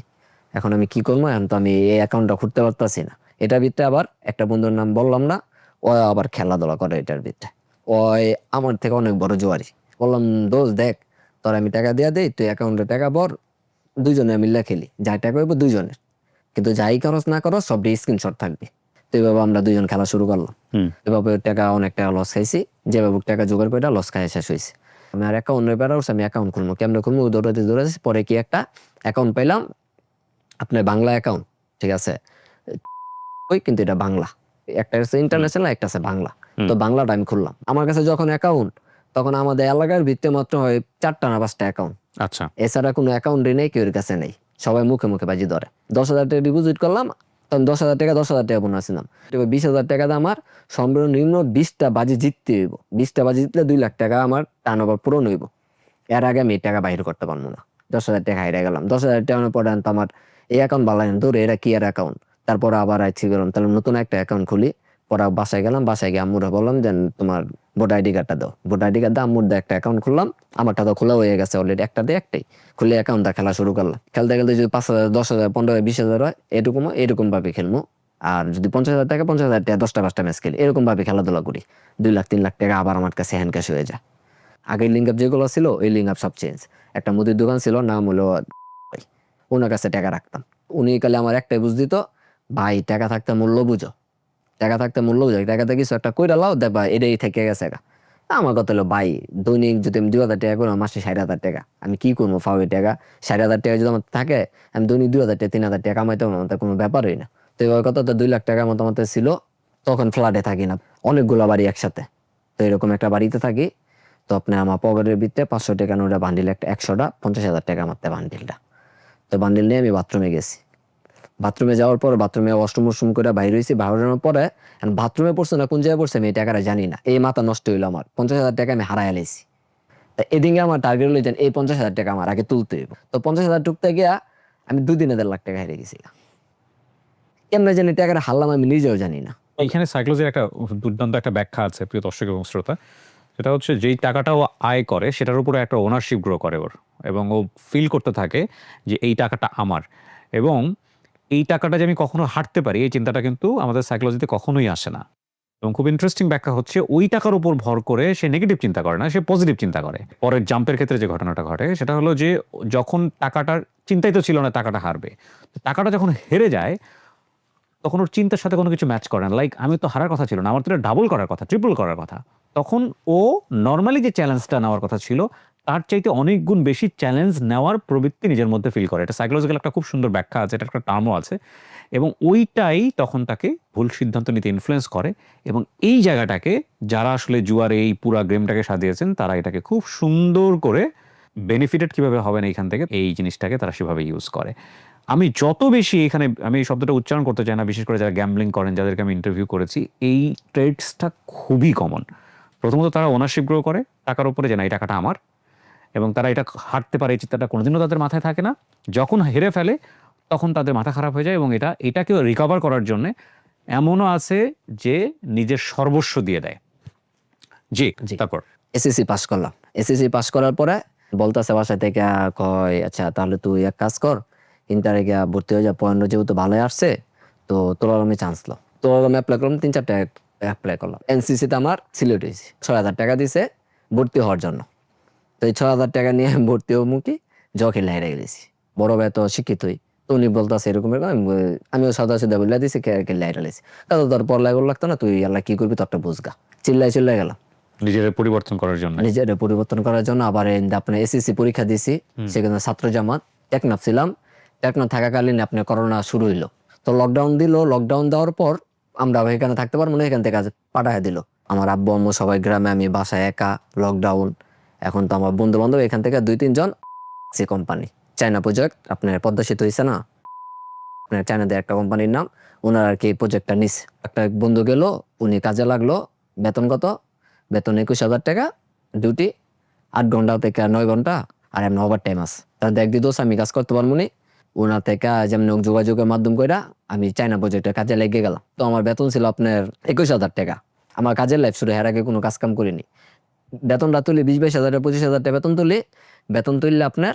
এখন আমি কি করবো, এখন তো আমি এই অ্যাকাউন্টটা খুলতে পারতাছি না। এটার ভিতরে আবার একটা বন্ধুর নাম বললাম না, ও আবার খেলাধুলা করে এটার ভিতরে। ওই আমার থেকে অনেক বড় জোয়ারি। বললাম দোস্ত দেখ, তোর আমি টাকা দিয়ে দেই, তুই অ্যাকাউন্টে টাকা ভর, দুইজনে মিলে খেলি, যাই টাকা হইব দুইজনের, কিন্তু যাই খরচ না করো সব স্ক্রিনশট থাকবে। তো এইভাবে আমরা দুইজন খেলা শুরু করলাম। এভাবে টাকা, অনেক টাকা লস খাইছি, যেভাবে টাকা জোগাড় করে লস খাই শেষ হয়েছে। আমি আর অ্যাকাউন্টের বেড়া উঠছে, আমি অ্যাকাউন্ট খুলবো, কেমনে খুলবো, দৌড়াতে দৌড়াচ্ছি, পরে কি একটা অ্যাকাউন্ট পাইলাম, আপনার বাংলা অ্যাকাউন্ট, ঠিক আছে, ওই কিন্তু এটা বাংলা, একটা আছে ইন্টারন্যাশনাল, একটা আছে বাংলা। তো বাংলাটা আমি খুললাম। আমার কাছে যখন অ্যাকাউন্ট, তখন আমাদের এলাকার ভিত্তি মাত্র হয় 4টা না 5টা অ্যাকাউন্ট, আচ্ছা, এছাড়া কোনো অ্যাকাউন্টই নেই, কেউর কাছে নেই, সবাই মুখে মুখে বাজি ধরে। 10,000 টাকা ডিপোজিট করলাম, তখন 10,000 টাকা 10,000 টাকা বোনাস ছিলাম। 20,000 টাকা দিয়ে আমার সর্বনিম্ন 20টা বাজি জিততে হইব। 20টা বাজি জিতলে 2 লাখ টাকা আমার টার্ন ওভার পূরণ হইব। এর আগে আমি এই টাকা বাইর করতে পারবো না। 10,000 টাকা হাইরা গেলাম। 10,000 টাকার পরে তো আমার এই অ্যাকাউন্ট ভালো লাগে না, ধরে এরা কি আর অ্যাকাউন্ট। তারপরে আবার আইছি গেলাম, তাহলে নতুন একটা অ্যাকাউন্ট খুলি। পরে বাসায় গেলাম, বাসায় গিয়ে আম্মুরা বললাম যে তোমার ভোটার আইডি কার্ডটা দাও। ভোটার আইডি কার্ড দিয়ে আম্মুর দিয়ে একটা অ্যাকাউন্ট খুললাম। আমারটা তো খোলা হয়ে গেছে অলরেডি, একটা দিয়ে একটাই খুলে অ্যাকাউন্টটা খেলা শুরু করলাম। খেলতে খেলতে যদি 5,000 10,000 15,000 20,000 হয়, এরকম ভাবে খেলবো। আর যদি 50,000 টাকা 50,000 টাকা 10টা 5টা ম্যাচ খেলি, এরকম ভাবে খেলাধুলা করি। 2 লাখ 3 লাখ টাকা আবার আমার কাছে হ্যান্ড ক্যাশ হয়ে যায়। আগের লিঙ্ক আপ যেগুলো ছিল, ওই লিঙ্ক আপ সব চেঞ্জ। একটা মুদির দোকান ছিল, নাম হলো ভাই, ওনার কাছে টাকা রাখতাম। উনি কালে আমার একটাই বুঝ দিত, ভাই টাকা থাকতে মূল্য বুঝো, টাকা থাকতে মূল্য বুঝো, টাকাতে কিছু একটা কইরা লাও, দেখবা এটাই থেকে গেছে গা। আমার কথা হলো ভাই, দৈনিক যদি আমি 2,000 টাকা করি, মাসে 60,000 টাকা, আমি কি করবো ফাউই টাকা? 60,000 টাকা যদি আমার থাকে, আমি দৈনিক 2,000 টাকা 3,000 টাকা কামাইতে পারবো, আমার কোনো ব্যাপারই না। তো এবার কথা তো 2 লাখ টাকার মতো আমার ছিল। তখন ফ্ল্যাটে থাকি না, অনেকগুলো বাড়ি একসাথে। তো এরকম একটা বাড়িতে থাকি। তো আপনি আমার পকেটের ভিতরে 500 টাকা নোটা বান্ডিল, একটা 100টা 50,000 টাকা মারতে বান্ডিলটা। তো বান্ডিল নিয়ে আমি বাথরুমে গেছি। বাথরুমে যাওয়ার পর বাথরুমে ওয়াশরুম ওয়াশরুম করে বাইরে হয়েছি। বাইরের পরে বাথরুমে পড়ছে না কোন জায়গায় পড়ছে আমি এই টাকাটা জানি না। এই মাথা নষ্ট হইলো আমার, 50,000 টাকা আমি হারাই লাইছি। তা এদিকে আমার টার্গেট হলো যে এই 50,000 টাকা আমার আগে তুলতে হইব। তো 50,000 টুকতে গিয়া আমি 2 দিনে 1.5 লাখ টাকা হেরে গেছিলাম। কেমনে জানি টাকাটা হারলাম আমি নিজেও জানি না। এইখানে সাইকোলজির একটা দুর্দান্ত একটা ব্যাখ্যা আছে প্রিয় দর্শক এবং শ্রোতা। সেটা হচ্ছে যেই টাকাটা ও আয় করে সেটার উপরে একটা ওনারশিপ গ্রো করে ওর, এবং ও ফিল করতে থাকে যে এই টাকাটা আমার, এবং এই টাকাটা যে আমি কখনো হারতে পারি এই চিন্তাটা কিন্তু আমাদের সাইকোলজিতে কখনোই আসে না। এবং খুব ইন্টারেস্টিং ব্যাখ্যা হচ্ছে ওই টাকার উপর ভর করে সে নেগেটিভ চিন্তা করে না, সে পজিটিভ চিন্তা করে। পরের জাম্পের ক্ষেত্রে যে ঘটনাটা ঘটে সেটা হলো যে যখন টাকাটার চিন্তাই তো ছিল না টাকাটা হারবে, তো টাকাটা যখন হেরে যায় তখন ওর চিন্তার সাথে কোনো কিছু ম্যাচ করে না। লাইক আমি তো হারার কথা ছিল না, আমার তো এটা ডাবল করার কথা, ট্রিপল করার কথা। তখন ও নর্মালি যে চ্যালেঞ্জটা নেওয়ার কথা ছিল তার চাইতে অনেক গুণ বেশি চ্যালেঞ্জ নেওয়ার প্রবৃত্তি নিজের মধ্যে ফিল করে। এটা সাইকোলজিক্যাল একটা খুব সুন্দর ব্যাখ্যা আছে, এটা একটা টার্মও আছে, এবং ওইটাই তখন তাকে ভুল সিদ্ধান্ত নিতে ইনফ্লুয়েন্স করে। এবং এই জায়গাটাকে যারা আসলে জুয়ার এই পুরা গেমটাকে সাজিয়েছেন তারা এটাকে খুব সুন্দর করে বেনিফিটেড কিভাবে হবেন এইখান থেকে এই জিনিসটাকে তারা সেভাবে ইউজ করে। আমি যত বেশি এখানে, আমি এই শব্দটা উচ্চারণ করতে চাই না, বিশেষ করে যারা গ্যাম্বলিং করেন, যাদেরকে আমি ইন্টারভিউ করেছি, এই ট্রেডসটা খুবই কমন। প্রথমত তারা ওনারশিপ গ্রো করে টাকার উপরে, যে না এই টাকাটা আমার, এবং তারা এটা হারতে পারে এই চিন্তাটা কোনোদিনও তাদের মাথায় থাকে না। যখন হেরে ফেলে তখন তাদের মাথা খারাপ হয়ে যায়, এবং এটাকেও রিকভার করার জন্য এমনও আছে যে নিজের সর্বস্ব দিয়ে দেয়। জি, জি। তারপর এসএসসি পাস করলাম। এসএসসি পাস করার পরে বলতেছে বাসা থেকে, কয় আচ্ছা তাহলে তুই এক কাজ কর, ইন্টারে গিয়া ভর্তি হয়ে যা, পয়েন্ট যেহেতু ভালোই আসছে, তো তোর আমি চান্স লো। তোর আমি অ্যাপ্লাই করলাম, 3-4টা অ্যাপ্লাই করলাম। এনসিসিতে আমার সিলেক্ট হয়েছে, 6,000 টাকা দিছে ভর্তি হওয়ার জন্য। তো এই 6,000 টাকা নিয়ে আমি ভর্তি হবো কি, জ খেলে হেরে গেছি। বড় ভাই তো শিক্ষিত হই, তো উনি বলতেছে এরকম এরকম, আমিও সাদা সাদা বলে দিছি, খেলে হেরে গেছি। তাহলে তোর পড়ালেখা লাগতো না, তুই আল্লাহ কি করবি, তোরটা বুঝগা। চিল্লাই গেলাম নিজের পরিবর্তন করার জন্য। নিজের পরিবর্তন করার জন্য। আবার আপনার এসএসসি পরীক্ষা দিছি, সেখানে ছাত্র জামাত টেকনাফ ছিলাম। টেকনাফ থাকাকালীন আপনার করোনা শুরু হইলো, তো লকডাউন দিল। লকডাউন দেওয়ার পর আমরা এখানে থাকতে পারবো না, এখান থেকে পাঠায় দিল। আমার আব্বু আম্মু সবাই গ্রামে, আমি বাসায় একা, লকডাউন। এখন তো আমার বন্ধু বান্ধব এখান থেকে 2-3 জন, সে কোম্পানি চায়না প্রজেক্ট, আপনার পদ্মা সেতু হয়েছে না, আপনার চায়নাদের একটা কোম্পানির নাম, ওনার আর কি প্রজেক্টটা নিছে। একটা বন্ধু গেল, উনি কাজে লাগলো। বেতন কত? বেতন 21,000 টাকা, ডিউটি 8 ঘন্টা থেকে 9 ঘন্টা, আর এমন ওভার টাইম আছে। তাহলে দেখ দিদোস আমি কাজ করতে পারবো নি। ওনার থেকে যেমন যোগাযোগের মাধ্যম কইরা আমি চায়না প্রজেক্টের কাজে লেগে গেলাম। তো আমার বেতন ছিল আপনার 21,000 টাকা। আমার কাজের লাইফ শুরু, এর আগে কোনো কাজ কাম করিনি। বেতনটা তুলি 20-22 হাজার, 25,000 টাকা বেতন তুলি। বেতন তুললে আপনার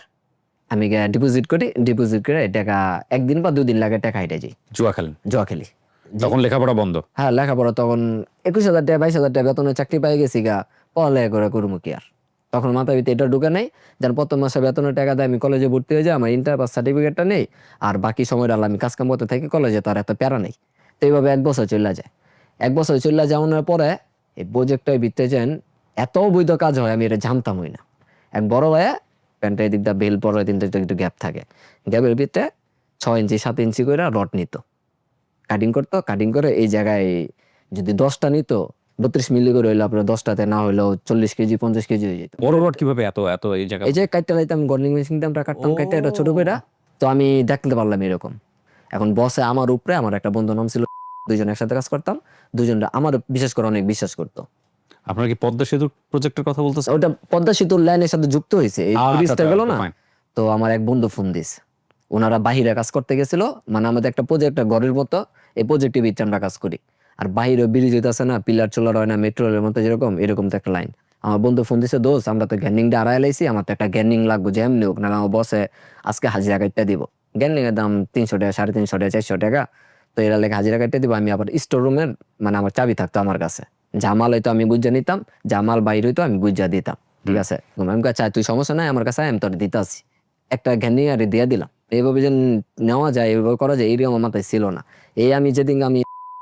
আমি ডিপোজিট করি, ডিপোজিট করে এই টাকা একদিন বা 2 দিন লাগে টাকা হেঁটে যাই, জুয়া খেলেন, জুয়া খেলি। তখন লেখাপড়া বন্ধ। হ্যাঁ, লেখাপড়া তখন 21,000 টাকা 22,000 টাকা বেতনে চাকরি পাই গেছি গা, পড়ালেখা করে করবো কি আর। তখন মাথা ভিতরে এটা ঢুকে নাই, যেন প্রথম মাসে বেতনের টাকা দেয় আমি কলেজে ভর্তি হয়ে যাই, আমার ইন্টার পাস সার্টিফিকেটটা নেই, আর বাকি সময়টা আমি কাজ কাম করতে থাকি কলেজে, তো আর এত প্যারা নেই। তো এইভাবে 1 বছর চলে যায়। 1 বছর চলে যাওয়ার পরে এই প্রজেক্টটার ভিতরে যেন এত বৈধ কাজ হয় আমি এটা জানতাম না। এক বড় ভাইয়া প্যান্টের এদিক দা বেল পরে দিন একটু গ্যাপ থাকে, গ্যাপের ভিতরে 6 ইঞ্চি 7 ইঞ্চি করে রড নিত, কাটিং করতো। কাটিং করে এই জায়গায় যদি 10টা নিত, 32 মিলি করে হইলো আপনার, 10টাতে না হইলেও 40 কেজি 50 কেজি হয়ে যেত। বড় রড কিভাবে এত এত এই জায়গা? এই যে কাটতে লাইতাম, গর্নিং মেশিন আমরা কাটতাম, কাটতে এটা ছোট করে। তো আমি দেখতে পারলাম এরকম। এখন বসে আমার উপরে, আমার একটা বন্ধু নাম ছিল, দুইজন একসাথে কাজ করতাম। দুজনরা আমার বিশেষ করে অনেক বিশ্বাস করতো। আপনার কি পদ্মা সেতুর প্রজেক্টের কথা বলতেছেন? ওটা পদ্মা সেতুর লাইনের সাথে যুক্ত হয়েছে, এই ব্রিজটা গেল না। fine. তো আমার এক বন্ধু ফোন দিস, ওনারা বাহিরে কাজ করতে গেছিল, মানে আমাদের একটা প্রজেক্ট ঘরের মতো, এই প্রজেক্টের ভিতরে আমরা কাজ করি। আর বাহিরে ব্রিজ হইতেছে না, পিলার চোলার হয় না, মেট্রো রেলের মতো যেরকম, এরকম তো একটা লাইন। আমার বন্ধু ফোন দিছে, দোষ আমরা তো গ্যানিংটা আড়াই লাইছি, আমার তো একটা গ্যানিং লাগবে, যে এমনি হোক না, আমার বসে আজকে হাজিরা কাটতে দিব। গ্যানিং এর দাম 300 টাকা, 350 টাকা, 400 টাকা। তো এরা লেগে হাজিরা কাটতে দিব। আমি আবার স্টোর রুমের, মানে আমার চাবি থাকতো আমার কাছে, জামাল হয়তো আমি বুঝা নিতাম, জামাল বাইর হইতো আমি বুঝা দিতাম। ঠিক আছে, আমি কাছে তুই সমস্যা নাই আমার কাছে, আমি তোর দিতে আসি। একটা গ্যানিং আর দিয়ে দিলাম। এইভাবে যে নেওয়া যায়, এইভাবে করা যায়, এইরকম আমার মাথায় ছিল না। এই আমি যেদিন আমি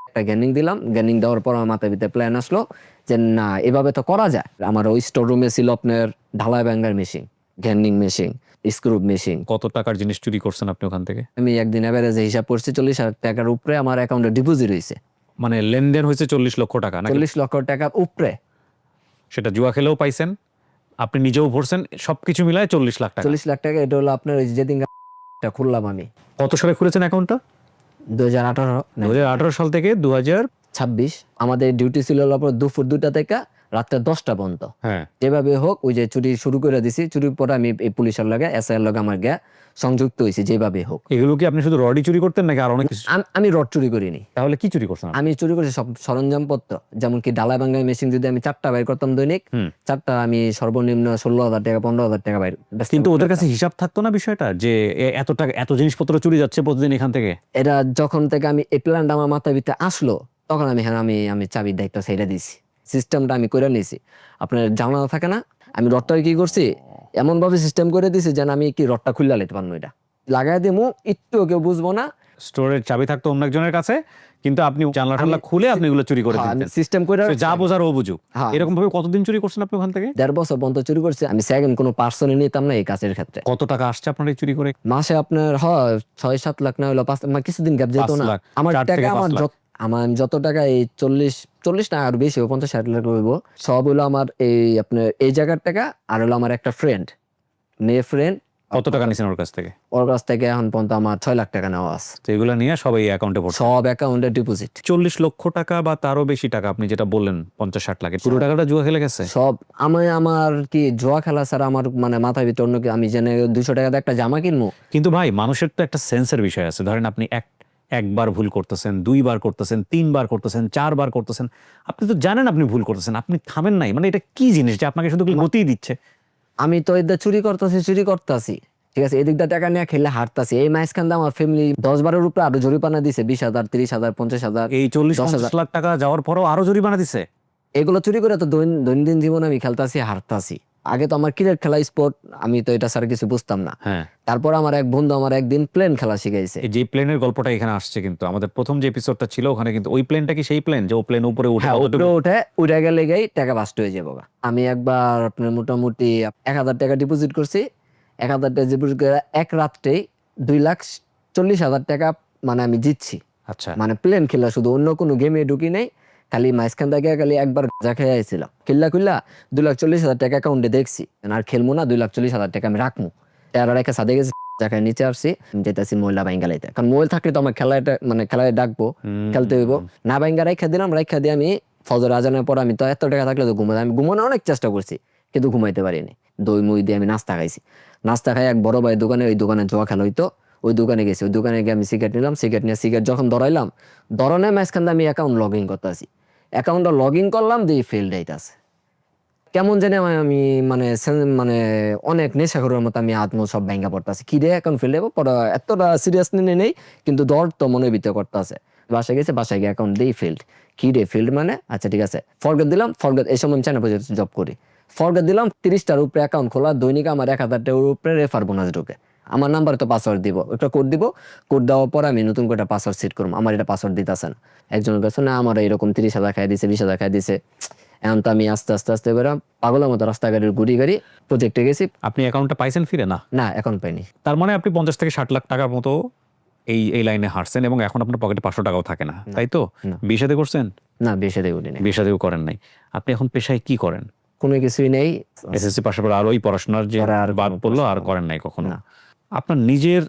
একটা গ্যানিং দিলাম, গ্যানিং দেওয়ার পর আমার মাথার ভিতরে প্ল্যান আসলো যে না, এভাবে তো করা যায়। আমার ওই স্টোর রুমে ছিল আপনার ঢালাই ব্যাঙ্গার মেশিন, গ্যানিং মেশিন, স্ক্রু মেশিন। কত টাকার জিনিস চুরি করছেন আপনি ওখান থেকে? আমি একদিন এভারেজে হিসাব করছি, 40,000 টাকার উপরে আমার অ্যাকাউন্টে ডিপোজিট হয়েছে। মানে লেনদেন হয়েছে 40 লক্ষ টাকা নাকি? 40 লক্ষ টাকার উপরে। সেটা জুয়া খেলেও পাইছেন, আপনি নিজেও ভরছেন, সবকিছু মিলায় 40 লাখ টাকা। 40 লাখ টাকা। এটা হলো আপনার ওই যেদিন খুললাম আমি, কত সালে খুলেছেন অ্যাকাউন্টটা? 2018 2018 সাল থেকে 26। আমাদের ডিউটি ছিল হলো আপনার দুপুর 2টা থেকে রাত্রে 10টা পর্যন্ত। হ্যাঁ, যেভাবে হোক ওই যে চুরি শুরু করে দিছি, চুরির পরে আমি এই পুলিশের লগে, এসআই এর লগে আমার গিয়া সংযুক্ত হয়েছি, যেভাবে হোক। এগুলো কি আপনি শুধু রডই চুরি করতেন নাকি আর অনেক কিছু? আমি রড চুরি করিনি। তাহলে কি চুরি করছেন আপনি? আমি চুরি করেছি সব সরঞ্জামপত্র, যেমন কি ডালা ভাঙ্গা মেশিন যদি আমি 4টা বাইর করতাম দৈনিক, 4টা আমি সর্বনিম্ন 16,000 টাকা 15,000 টাকা বাইর। কিন্তু ওদের কাছে হিসাব থাকতো না বিষয়টা, যে এত টাকা এত জিনিসপত্র চুরি যাচ্ছে প্রতিদিন এখান থেকে? এটা যখন থেকে আমি এই প্ল্যানটা আমার মাথার ভিতরে আসলো, তখন আমি আমি চাবির দায়িত্ব ছেড়ে দিয়েছি, সিস্টেমটা আমি করে নিয়েছি। আপনার জানা থাকে না, আমি রডটা কি করছি, এমন ভাবে সিস্টেম করে দিয়েছি যেন আমি কি রডটা খুললা নিতে পারবো, এটা লাগাই দিমু, একটু কেউ বুঝবো না। স্টোরের চাবি থাকতো অন্য একজনের কাছে, কিন্তু আপনি জানলা টানলা খুলে আপনি এগুলো চুরি করে দিতেন। সিস্টেম করে সে যা বোঝার ও বুঝুক। হ্যাঁ। এরকম ভাবে কতদিন চুরি করছেন আপনি ওখান থেকে? 1.5 বছর পর্যন্ত চুরি করছি আমি। সেকেন্ড কোনো পার্সনই নিতাম না এই কাজের ক্ষেত্রে। কত টাকা আসছে আপনার এই চুরি করে? মাসে আপনার হয় 6-7 লাখ, না হলো 5, কিছুদিন গ্যাপ যেত 5 না লাখ, আমার 4 টাকা। থেকে 5 আমার লাখ। আমার যত টাকা এই 40 না আর বেশি 50-60 লাখ হইব, সব হলো আমার এই আপনার এই জায়গার টাকা। আর হলো আমার একটা ফ্রেন্ড, মেয়ে ফ্রেন্ড, কত টাকা নিছেন ওর কাছ থেকে? ওর কাছ থেকে এখন পর্যন্ত আমার 6 লাখ টাকা নেওয়া আছে, তো এগুলো নিয়ে সবাই অ্যাকাউন্টে ভরছে। সব অ্যাকাউন্টে ডিপোজিট। 40 লক্ষ টাকা বা তারও বেশি টাকা, আপনি যেটা বললেন 50-60 লাখের, পুরো টাকাটা জুয়া খেলে গেছে। সব আমার কি জুয়া খেলা ছাড়া আমার মানে মাথার ভিতর অন্য আমি জেনে 200 টাকাতে একটা জামা কিনবো। কিন্তু ভাই মানুষের তো একটা সেন্সের বিষয় আছে, ধরেন আপনি একবার ভুল করতেছেন, 2বার করতেছেন, 3বার করতেছেন, 4বার করতেছেন, আপনি তো জানেন আপনি ভুল করতেছেন, আপনি থামেন নাই, মানে এটা কি জিনিস যে আপনাকে শুধু গতি দিচ্ছে? আমি তো এদের চুরি করতেছি, ঠিক আছে, এদিকটা টাকা নিয়ে খেলে হারতাছি। এই মাঝখান দিয়ে আমার ফ্যামিলি 10-12 উপরে আরো জরিমানা দিছে, 20,000, 30,000, 50,000। এই 40-50 10,000 লাখ টাকা যাওয়ার পরও আরো জরিমানা দিছে। এগুলো চুরি করে তো দৈনন্দিন জীবনে আমি খেলতাছি, হারতাছি। আগে তো আমার ক্রিকেট খেলা স্পোর্ট, আমি তো এটা স্যার কিছু বুঝতাম না। হ্যাঁ, তারপর আমার এক বন্ধু আমার একদিন প্লেন খেলা শিখাইছে। এই যে প্লেনের গল্পটা এখানে আসছে, কিন্তু আমাদের প্রথম যে এপিসোডটা ছিল ওখানে কিন্তু ওই প্লেনটা কি সেই প্লেন যে ও প্লেন উপরে উঠে হ্যাঁ, কতটুকু? উপরে উঠে গেলে টাকা বাস্ট হয়ে যাবো গা। আমি একবার আপনার মোটামুটি 1,000 টাকা ডিপোজিট করছি। 1,000 টাকা ডিপোজিট করে এক রাত্রেই 2,40,000 টাকা মানে আমি জিতছি। আচ্ছা, মানে প্লেন খেলা, শুধু অন্য কোনো গেমে ঢুকি নাই, খালি মাঝখান থেকে খালি একবার গাঁজা খেয়ে আইছিলাম। খেললা 2,40,000 টাকা অ্যাকাউন্টে দেখছি, আর খেলবো না, 2,40,000 টাকা আমি রাখবো। টাকা রেখে সাথে গেছি, জায়গায় নিচে আসছি, যেতেছি মহিলা বাইঙ্গা লাইতে। কারণ মোবাইল থাকলে তো আমার খেলায় ডাকবো, খেলতে হইব না। বাইঙ্গা রাইখা দিলাম, রাইখা দিয়ে আমি ফজর আজানের পর আমি তো এত টাকা থাকলে তো ঘুমাতে, আমি ঘুমানোর অনেক চেষ্টা করছি কিন্তু ঘুমাইতে পারিনি। দই মুই দিয়ে আমি নাস্তা খাইছি। নাস্তা খাই এক বড় ভাই দোকানে, ওই দোকানে জোয়া খেলা হইতো, ওই দোকানে গেছি। ওই দোকানে গিয়ে আমি সিগারেট নিলাম, সিগারেট যখন ধরাইলাম, ধরনের মাঝখান আমি অ্যাকাউন্ট লগ ইন করতে আসি। অ্যাকাউন্টটা লগ ইন করলাম, দিয়ে ফেল যাইতাছে। কেমন জানি আমি মানে মানে অনেক নেশাখোরের মতো আমি আত্ম সব ভেঙে পড়তেছি, কি রে অ্যাকাউন্ট ফেল দেবো পরে, এতটা সিরিয়াস নেই, কিন্তু দর তো মনের ভিতরে করতেছে। বাসায় গেছে, বাসায় গিয়ে অ্যাকাউন্ট দিয়ে ফিল্ড। কি রে ফিল্ড মানে, আচ্ছা ঠিক আছে, ফরগেট দিলাম। ফরগেট এই সময় আমি চায়না প্রজেক্ট জব করি। ফরগেট দিলাম, 30টার উপরে অ্যাকাউন্ট খোলা, দৈনিক আমার 1,000 টাকার উপরে রেফার বোনাস ঢোকে। আমার নাম্বারে তো পাসওয়ার্ড দিব, একটা কোড দিব, কোড দেওয়ার পর আমি নতুন করে পাসওয়ার্ড সেট করবো। আমার এটা পাসওয়ার্ড দিতেছে না। একজনের কাছে না, আমার এরকম 30,000 খাই দিছে, 20,000 খাই দিছে। এখন তো আমি আস্তে আস্তে করে পাগলের মতো রাস্তাঘাটের গাড়ি প্রজেক্টে গেছি। আপনি অ্যাকাউন্টটা পাইছেন ফিরে? না, না, এখন পাইনি। তার মানে আপনি 50-60 লাখ টাকার মতো এই লাইনে হারছেন এবং এখন আপনার পকেটে 500 টাকাও থাকে না, তাই তো? না। বিয়ে শাদী করছেন? না, বেশি দেয় উঠি নাই, বিয়ে শাদীও করেন নাই। আপনি এখন পেশায় কি করেন? কোনো কিছুই নেই। এসএসসি পাশের পর আর ওই পড়াশোনার যে পরে আর বাদ কোনো পড়লো আর পড়াশোনা করেন নাই কখনো? না। আপনার নিজের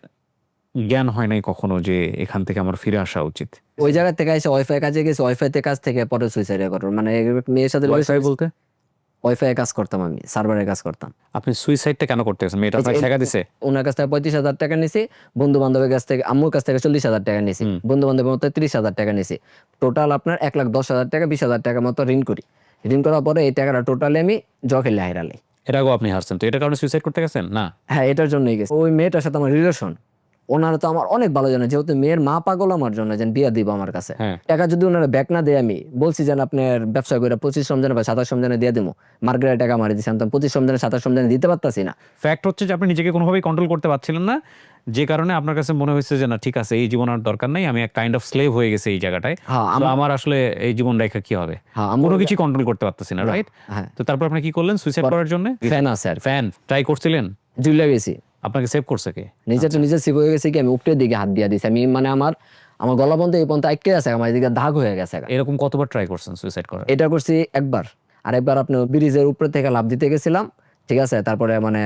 জ্ঞান হয় নাই কখনো যে এখান থেকে আমার ফিরে আসা উচিত? ওই জায়গা থেকে এসে ওয়াইফাই কাজে গেছি, ওয়াইফাই তে কাজ থেকে পরে সুইসাইড করো, মানে মেয়ের সাথে ওয়াইফাই বলতে? ওয়াইফাই কাজ করতাম, আমি সার্ভারে কাজ করতাম। আপনি সুইসাইডটা কেন করতে গেছেন? মেয়েটা আপনাকে শেখা দিছে? ওনার কাছ থেকে 35,000 টাকা নিছি, বন্ধু বান্ধবের কাছ থেকে, আম্মুর কাছ থেকে 40,000 টাকা নিছি, বন্ধু বান্ধবের মতো 30,000 টাকা নিছি। টোটাল আপনার 1,10,000 টাকা, 20,000 টাকা মতো ঋণ করি। ঋণ করার পরে এই টাকাটা টোটালি আমি জ খেলে হাইরালি। এর আগেও আপনি হারছেন, তো এটার কারণে সুইসাইড করতে গেছেন? না, হ্যাঁ, এটার জন্যই গেছি। ওই মেয়েটার সাথে আমার রিলেশন, ওনারা তো আমার অনেক ভালো জানে, যেহেতু মেয়ের মা পাগল আমার জন্য, যেন বিয়া দিব আমার কাছে। হ্যাঁ। টাকা যদি ওনারা ব্যাক না দেয়, আমি বলছি যেন আপনার ব্যবসা করে 25 রমজানে বা 27 রমজানে দিয়ে দিব। মার্কেটের টাকা মারি দিচ্ছি, আমি 25 রমজানে 27 রমজানে দিতে পারতাছি না। ফ্যাক্ট হচ্ছে যে আপনি নিজেকে কোনোভাবেই কন্ট্রোল করতে পারছিলেন না, যে কারণে আপনার কাছে মনে হয়েছে যে না ঠিক আছে, এই জীবন আর দরকার নাই, আমি এক কাইন্ড অফ স্লেভ হয়ে গেছি এই জায়গাটায়। হ্যাঁ, তো আমার আসলে এই জীবন রেখা কি হবে? হ্যাঁ, কোনো কিছু কন্ট্রোল করতে পারতেছি না, রাইট? হ্যাঁ, তো তো তারপর আপনি কি করলেন সুইসাইড করার জন্য? ফ্যান আছে আর ফ্যান ট্রাই করছিলেন? জুইলা গেছি, আপনাকে সেভ করছে কে? নিজে সিপ হয়ে গেছে কি, আমি উপরের দিকে হাত দিয়ে দিছি। আমি মানে আমার গলা পর্যন্ত এই পর্যন্ত আটকে আছে, আমার এদিকে দাগ হয়ে গেছে। এরকম কতবার ট্রাই করছেন সুইসাইড করার? এটা করছি একবার। আরেকবার আপনার ব্রিজের উপরে থেকে লাফ দিতে গেছিলাম, ঠিক আছে। তারপরে মানে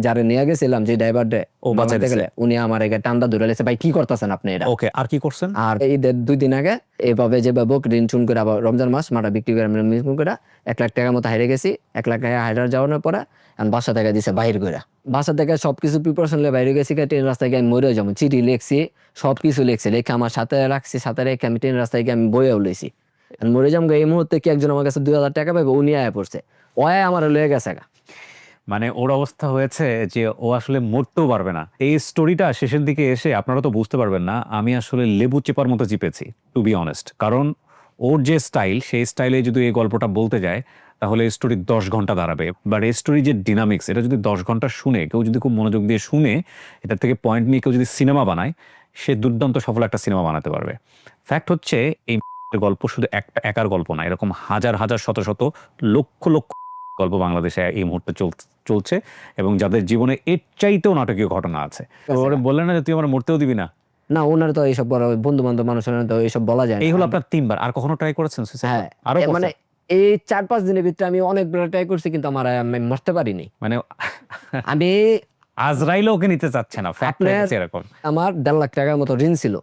যারে নিয়ে গেছিলাম, যে ড্রাইভার ও বাঁচাইতে গেলে, উনি আমার একে টান্ডা ধরে লেছে, ভাই কি করতেছেন আপনি এটা। ওকে, আর কি করছেন? আর ঈদের 2 দিন আগে এইভাবে যেভাবে ঋণ চুন করে আবার রমজান মাস মাটা বিক্রি করে আমি মিস করে 1 লাখ টাকার মতো হারিয়ে গেছি। 1 লাখ টাকা হাইরার যাওয়ার পরে এখন বাসা থেকে দিছে বাইর করে, বাসা থেকে সবকিছু প্রিপারেশন নিয়ে বাইরে গেছি। ট্রেন রাস্তায় গিয়ে আমি মরে যাবো, চিঠি লিখছি, সবকিছু লিখছি, লেখে আমার সাথে রাখছি, সাথে রেখে আমি ট্রেন রাস্তায় গিয়ে আমি বইয়াও লইছি। মরে যাবো এই মুহূর্তে কি একজন আমার কাছে 2,000 টাকা পাইবে, উনি আয়া পড়ছে, ও আমার লয়ে গেছে গা। মানে ওর অবস্থা হয়েছে যে ও আসলে মরতেও পারবে না। এই স্টোরিটা শেষের দিকে এসে আপনারা তো বুঝতে পারবেন না, আমি আসলে লেবু চেপার মতো চিপেছি, টু বি অনেস্ট। কারণ ওর যে স্টাইল, সেই স্টাইলে যদি এই গল্পটা বলতে যায় তাহলে এই স্টোরি 10 ঘন্টা দাঁড়াবে। বাট এই স্টোরি যে ডিনামিক্স, এটা যদি 10 ঘন্টা শুনে, কেউ যদি খুব মনোযোগ দিয়ে শুনে, এটার থেকে পয়েন্ট নিয়ে কেউ যদি সিনেমা বানায়, সে দুর্দান্ত সফল একটা সিনেমা বানাতে পারবে। ফ্যাক্ট হচ্ছে এই গল্প শুধু একটা একার গল্প না, এরকম হাজার হাজার শত শত লক্ষ লক্ষ গল্প বাংলাদেশে এই মুহূর্তে চলছে এবং যাদের জীবনে এর চাইতেও নাটকীয় ঘটনা আছে। ওরা বললেন না যে তুই আমার মরতেও দিবি না? না, ওনার তো এইসব বন্ধু বান্ধব মানুষের তো এইসব বলা যায় না। এই হলো আপনার 3বার। আর কখনো ট্রাই করেছেন সুইসাইড? হ্যাঁ, আরো মানে এই 4-5 দিনের ভিতরে আমি অনেকগুলো ট্রাই করছি, কিন্তু আমি মরতে পারিনি। মানে আমি আজরাইলও ওকে নিতে চাচ্ছে না, ফ্যাক্ট আপনার- এরকম। আমার 1.5 লাখ টাকার মতো ঋণ ছিল।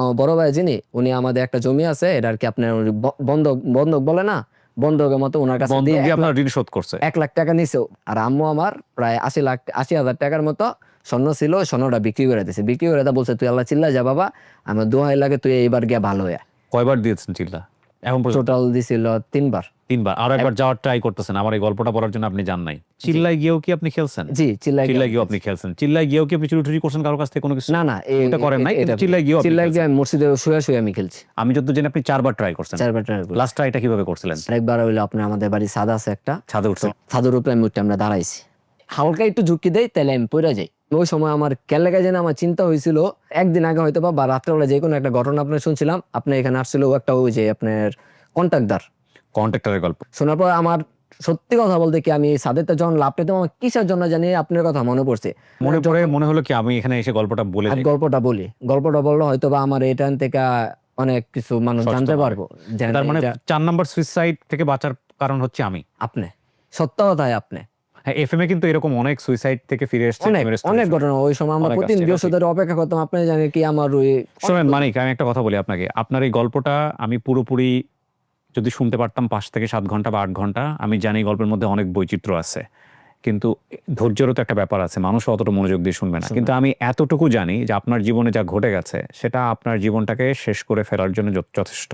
আমার বড় ভাই যিনি, উনি আমাদের একটা জমি আছে, এটা আর কি আপনার ওই বন্ধক বন্ধক বলে না, বন্ধকের মতো ওনার কাছে বন্ধক দিয়ে দিয়ে আপনার ঋণ শোধ করছে। 1 লাখ টাকা নিছেও। আর আম্মু আমার প্রায় 80,000 টাকার মতো স্বর্ণ ছিল, ওই স্বর্ণটা বিক্রি করে দিয়েছে। বিক্রি করে তা বলছে তুই আল্লাহ চিল্লা যা বাবা, আমার দোহাই লাগে তুই এইবার গিয়া ভালো হয়ে। কয়বার দিয়েছেন চিল্লা এখন পর্যন্ত? টোটাল দিছিল 3 বার। 3বার। আর একবার যাওয়ার ট্রাই করতেছেন, আমার এই গল্পটা বলার জন্য আপনি যান নাই। চিল্লায় গিয়েও কি আপনি খেলছেন? জি, চিল্লাই চিল্লায় গিয়েও আপনি খেলছেন। চিল্লায় গিয়েও কি আপনি চুরি করছেন কারোর কাছ থেকে কোনো কিছু? না না, এটা করেন নাই, এটা চিল্লায় গিয়েও আপনি চিল্লাই খেলছেন। গিয়ে আমি মসজিদে শুয়ে শুয়ে আমি খেলছি। আমি যত জানি আপনি 4বার ট্রাই করছেন। 4 বার ট্রাই করছি। লাস্ট ট্রাইটা কিভাবে করছিলেন? আরেকবার হইলো আপনার আমাদের বাড়ি ছাদ আছে একটা, ছাদে উঠছেন? ছাদের উপরে আমি উঠে আমরা দাঁড়াইছি, হালকা একটু ঝুঁকি দেই তাহলে আমি পড়ে যাই। ওই সময় আমার কেলেকা যেন আমার চিন্তা হয়েছিল, একদিন আগে হয়তো বা রাত্রেবেলা যে কোনো একটা ঘটনা আপনার শুনছিলাম, আপনি এখানে আসছিল একটা ওই যে আপনার কন্ট্রাক্টর, কন্ট্রাক্টরের গল্প। শোনার পর আমার সত্যি কথা বলতে কি আমি ছাদেরটা যখন লাভ পেতাম, আমার কিসের জন্য জানি আপনার কথা মনে পড়ছে। মনে হলো কি আমি এখানে এসে গল্পটা বলে আর যাই। গল্পটা বললো হয়তো বা আমার এটান থেকে অনেক কিছু মানুষ সচেতন জানতে হবে। পারবো। তার মানে 4 নাম্বার সুইসাইড থেকে বাঁচার কারণ হচ্ছে আমি। আপনি সত্য কথাই আপনি হ্যাঁ, এফএমএ কিন্তু এরকম অনেক সুইসাইড থেকে ফিরে এসেছে। অনেক ঘটনা। ওই সময় আমরা অনেক প্রতিদিন আসছে, বৃহস্পতিবার অপেক্ষা করতাম, আপনি জানেন কি আমার ওই শোনেন মানিক, আমি একটা কথা বলি আপনাকে। আপনার এই গল্পটা আমি পুরোপুরি যদি শুনতে পারতাম 5 থেকে 7 ঘন্টা বা 8 ঘন্টা, আমি জানি গল্পের মধ্যে অনেক বৈচিত্র্য আছে, কিন্তু ধৈর্যেরও তো একটা ব্যাপার আছে, মানুষ অতটা মনোযোগ দিয়ে শুনবে না। কিন্তু আমি এতটুকু জানি যে আপনার জীবনে যা ঘটে গেছে সেটা আপনার জীবনটাকে শেষ করে ফেলার জন্য যথেষ্ট।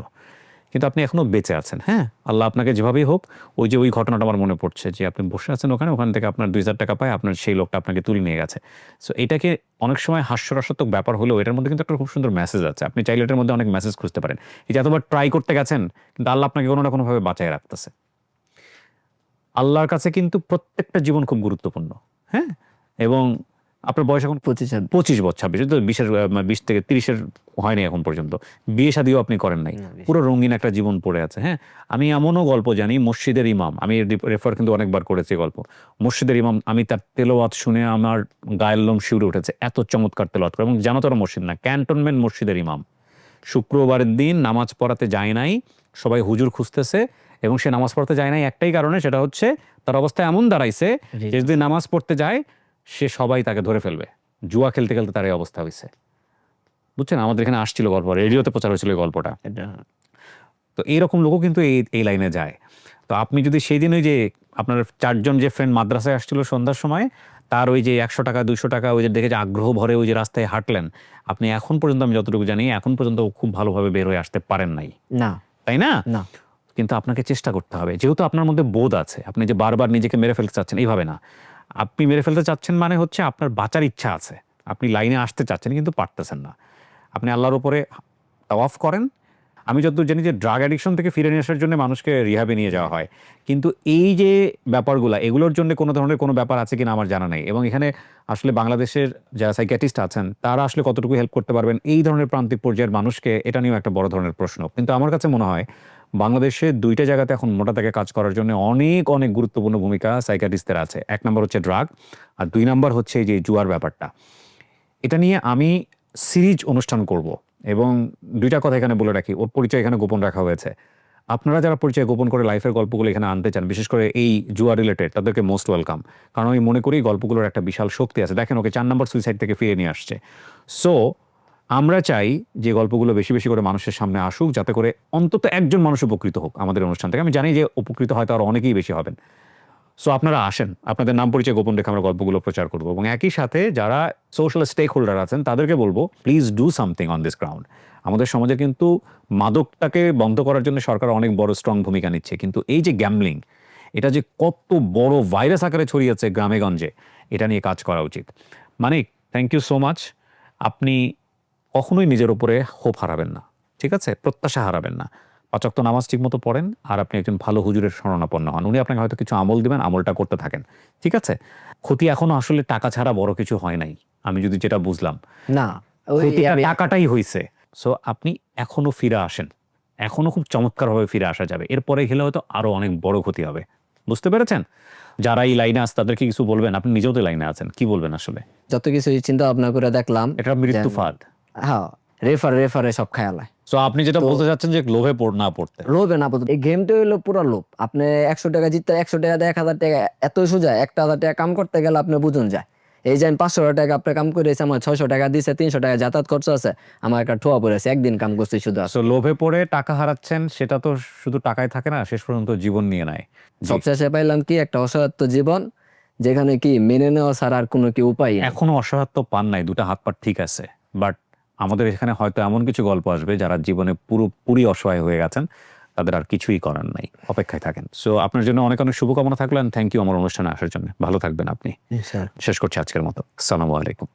কিন্তু আপনি এখনো বেঁচে আছেন। হ্যাঁ, আল্লাহ আপনাকে যেভাবেই হোক, ওই ঘটনাটা আমার মনে পড়ছে যে আপনি বসে আছেন ওখান থেকে আপনার 2000 টাকা পায়, আপনার সেই লোকটা আপনাকে তুলে নিয়ে গেছে। সো এটাকে অনেক সময় হাস্যরসাত্মক ব্যাপার হলেও এটার মধ্যে কিন্তু একটা খুব সুন্দর মেসেজ আছে। আপনি চাইলে এটার মধ্যে অনেক মেসেজ খুঁজতে পারেন। এই যে এতবার ট্রাই করতে গেছেন, কিন্তু আল্লাহ আপনাকে কোনো না কোনোভাবে বাঁচায় রাখতেছে। আল্লাহর কাছে কিন্তু প্রত্যেকটা জীবন খুব গুরুত্বপূর্ণ। হ্যাঁ, এবং আপনার বয়স এখন 25 বছর, 26, তো 20 থেকে 30 হয়নি এখন পর্যন্ত। বিয়ে শাদিও আপনি করেন নাই, পুরো রঙিন একটা জীবন পড়ে আছে। হ্যাঁ, আমি এমনও গল্প জানি, মসজিদের ইমাম, আমি রেফার কিন্তু অনেকবার করেছি গল্প, মসজিদের ইমাম, আমি তার তেলাওয়াত শুনে আমার গায়ের লোম শিউরে উঠেছে, এত চমৎকার তেলাওয়াত করে। এবং জানো তো, মসজিদ না, ক্যান্টনমেন্ট মসজিদের ইমাম, শুক্রবারের দিন নামাজ পড়াতে যায় নাই, সবাই হুজুর খুঁজতেছে, এবং সে নামাজ পড়তে যায় নাই একটাই কারণে, সেটা হচ্ছে তার অবস্থা এমন দাঁড়াইছে যে যদি নামাজ পড়তে যায় সে সবাই তাকে ধরে ফেলবে। জুয়া খেলতে খেলতে তার এই অবস্থা হয়েছে, বুঝছেন? আমাদের এখানে আসছিল গল্প, রেডিওতে প্রচার হয়েছিল এই গল্পটা। তো এইরকম লোকও কিন্তু এই লাইনে যায়। তো আপনি যদি সেই দিন ওই যে আপনার 4 জন যে ফ্রেন্ড মাদ্রাসায় আসছিল সন্ধ্যার সময়, তার ওই যে 100 টাকা 200 টাকা ওই যে দেখে যে আগ্রহ ভরে ওই যে রাস্তায় হাঁটলেন, আপনি এখন পর্যন্ত, আমি যতটুকু জানি, এখন পর্যন্ত খুব ভালোভাবে বের হয়ে আসতে পারেন নাই, না, তাই না? না, কিন্তু আপনাকে চেষ্টা করতে হবে, যেহেতু আপনার মধ্যে বোধ আছে। আপনি যে বারবার নিজেকে মেরে ফেলতে চাচ্ছেন, এইভাবে না। আপনি মেরে ফেলতে চাচ্ছেন মানে হচ্ছে আপনার বাঁচার ইচ্ছা আছে, আপনি লাইনে আসতে চাচ্ছেন কিন্তু পারতেছেন না। আপনি আল্লাহর উপরে তাওয়াফ করেন। আমি যতদূর জানি যে ড্রাগ অ্যাডিকশন থেকে ফিরে নিয়ে আসার জন্য মানুষকে রিহ্যাবে নিয়ে যাওয়া হয়, কিন্তু এই যে ব্যাপারগুলো, এগুলোর জন্য কোনো ধরনের কোনো ব্যাপার আছে কিনা আমার জানা নেই। এবং এখানে আসলে বাংলাদেশের যারা সাইকিয়াট্রিস্ট আছেন তারা আসলে কতটুকু হেল্প করতে পারবেন এই ধরনের প্রান্তিক পর্যায়ের মানুষকে, এটা নিয়েও একটা বড় ধরনের প্রশ্ন। কিন্তু আমার কাছে মনে হয় বাংলাদেশে 2টা জায়গাতে এখন মোটা দাগে কাজ করার জন্য অনেক অনেক গুরুত্বপূর্ণ ভূমিকা সাইকিয়াট্রিস্টদের আছে। 1 নম্বর হচ্ছে ড্রাগ, আর 2 নম্বর হচ্ছে এই যে জুয়ার ব্যাপারটা। এটা নিয়ে আমি সিরিজ অনুষ্ঠান করব, এবং 2টা কথা এখানে বলে রাখি, ওর পরিচয় এখানে গোপন রাখা হয়েছে। আপনারা যারা পরিচয় গোপন করে লাইফের গল্পগুলো এখানে আনতে চান, বিশেষ করে এই জুয়া রিলেটেড, তাদেরকে মোস্ট ওয়েলকাম। কারণ আমি মনে করি গল্পগুলোর একটা বিশাল শক্তি আছে। দেখেন, ওকে 4 নম্বর সুইসাইড থেকে ফিরে নিয়ে আসছে। সো আমরা চাই যে গল্পগুলো বেশি বেশি করে মানুষের সামনে আসুক, যাতে করে অন্তত একজন মানুষ উপকৃত হোক আমাদের অনুষ্ঠান থেকে। আমি জানি যে উপকৃত হয়তো আরও অনেকেই বেশি হবেন। সো আপনারা আসেন, আপনাদের নাম পরিচয় গোপন রেখে আমরা গল্পগুলো প্রচার করবো, এবং একই সাথে যারা সোশ্যাল স্টেক হোল্ডার আছেন তাদেরকে বলবো, please do something on this ground. আমাদের সমাজে কিন্তু মাদকটাকে বন্ধ করার জন্য সরকার অনেক বড় স্ট্রং ভূমিকা নিচ্ছে, কিন্তু এই যে গ্যামলিং, এটা যে কত বড় ভাইরাস আকারে ছড়িয়েছে গ্রামে গঞ্জে, এটা নিয়ে কাজ করা উচিত। মানিক, থ্যাংক ইউ সো মাচ। আপনি কখনোই নিজের উপরে হোপ হারাবেন না, ঠিক আছে? প্রত্যাশা হারাবেন না। 5 ওয়াক্ত নামাজ ঠিক মতো পড়েন, আর আপনি একজন ভালো হুজুরের শরণাপন্ন হন। উনি আপনাকে হয়তো কিছু আমল দিবেন, আমলটা করতে থাকেন, ঠিক আছে? ক্ষতি এখনো আসলে টাকা ছাড়া বড় কিছু হয় নাই, আমি যদি যেটা বুঝলাম, না, ক্ষতিটা টাকাটাই হয়েছে। সো আপনি এখনো ফিরে আসেন, এখনো খুব চমৎকারভাবে ফিরে আসা যাবে। এরপরে গেলে হয়তো আরো অনেক বড় ক্ষতি হবে। বুঝতে পেরেছেন? যারা এই লাইনে আছে তাদেরকে কিছু বলবেন? আপনি নিজেও তো লাইনে আছেন, কি বলবেন আসলে? যত কিছু চিন্তা ভাবনা করে দেখলাম, এটা মৃত্যু ফাঁদ। হ্যাঁ, রেফারে সব খেয়ালায়। সো আপনি যেটা বলতে চাচ্ছেন যে লোভে না পড়তে। লোভে না পড়তে। এই গেমটা হলো পুরো লোভ। আপনি 100 টাকা জিততে, 100 টাকা দিয়ে 1000 টাকা, এত সোজা। 1000 টাকা কাম করতে গেলে আপনি বুঝুন যায় এই যে আমি 500 টাকা আপনার কাম করেছি, আমার 600 টাকা দিছে, 300 টাকা যাতায়াত খরচ আছে, আমার একটা ঠোয়া পড়েছে, একদিন কাম করছি শুধু। সো লোভে পড়ে টাকা হারাচ্ছেন, সেটা তো শুধু টাকায় থাকে না, শেষ পর্যন্ত জীবন নিয়ে নেয়। জি। সবশেষে পাইলাম কি একটা অসহায়ত্ব জীবন, যেখানে কি মেনে নেওয়া ছাড়া আর কোনো কি উপায় নেই। এখনো অসহায়ত্ব পান নাই, দুটো হাত পা ঠিক আছে, বাট আমাদের এখানে হয়তো এমন কিছু গল্প আসবে যারা জীবনে পুরোপুরি অসহায় হয়ে গেছেন, তাদের আর কিছুই করার নাই, অপেক্ষায় থাকেন। সো আপনার জন্য অনেক অনেক শুভকামনা থাকলো, থ্যাংক ইউ আমার অনুষ্ঠানে আসার জন্য। ভালো থাকবেন আপনি। শেষ করছি আজকের মতো। আসসালামু আলাইকুম।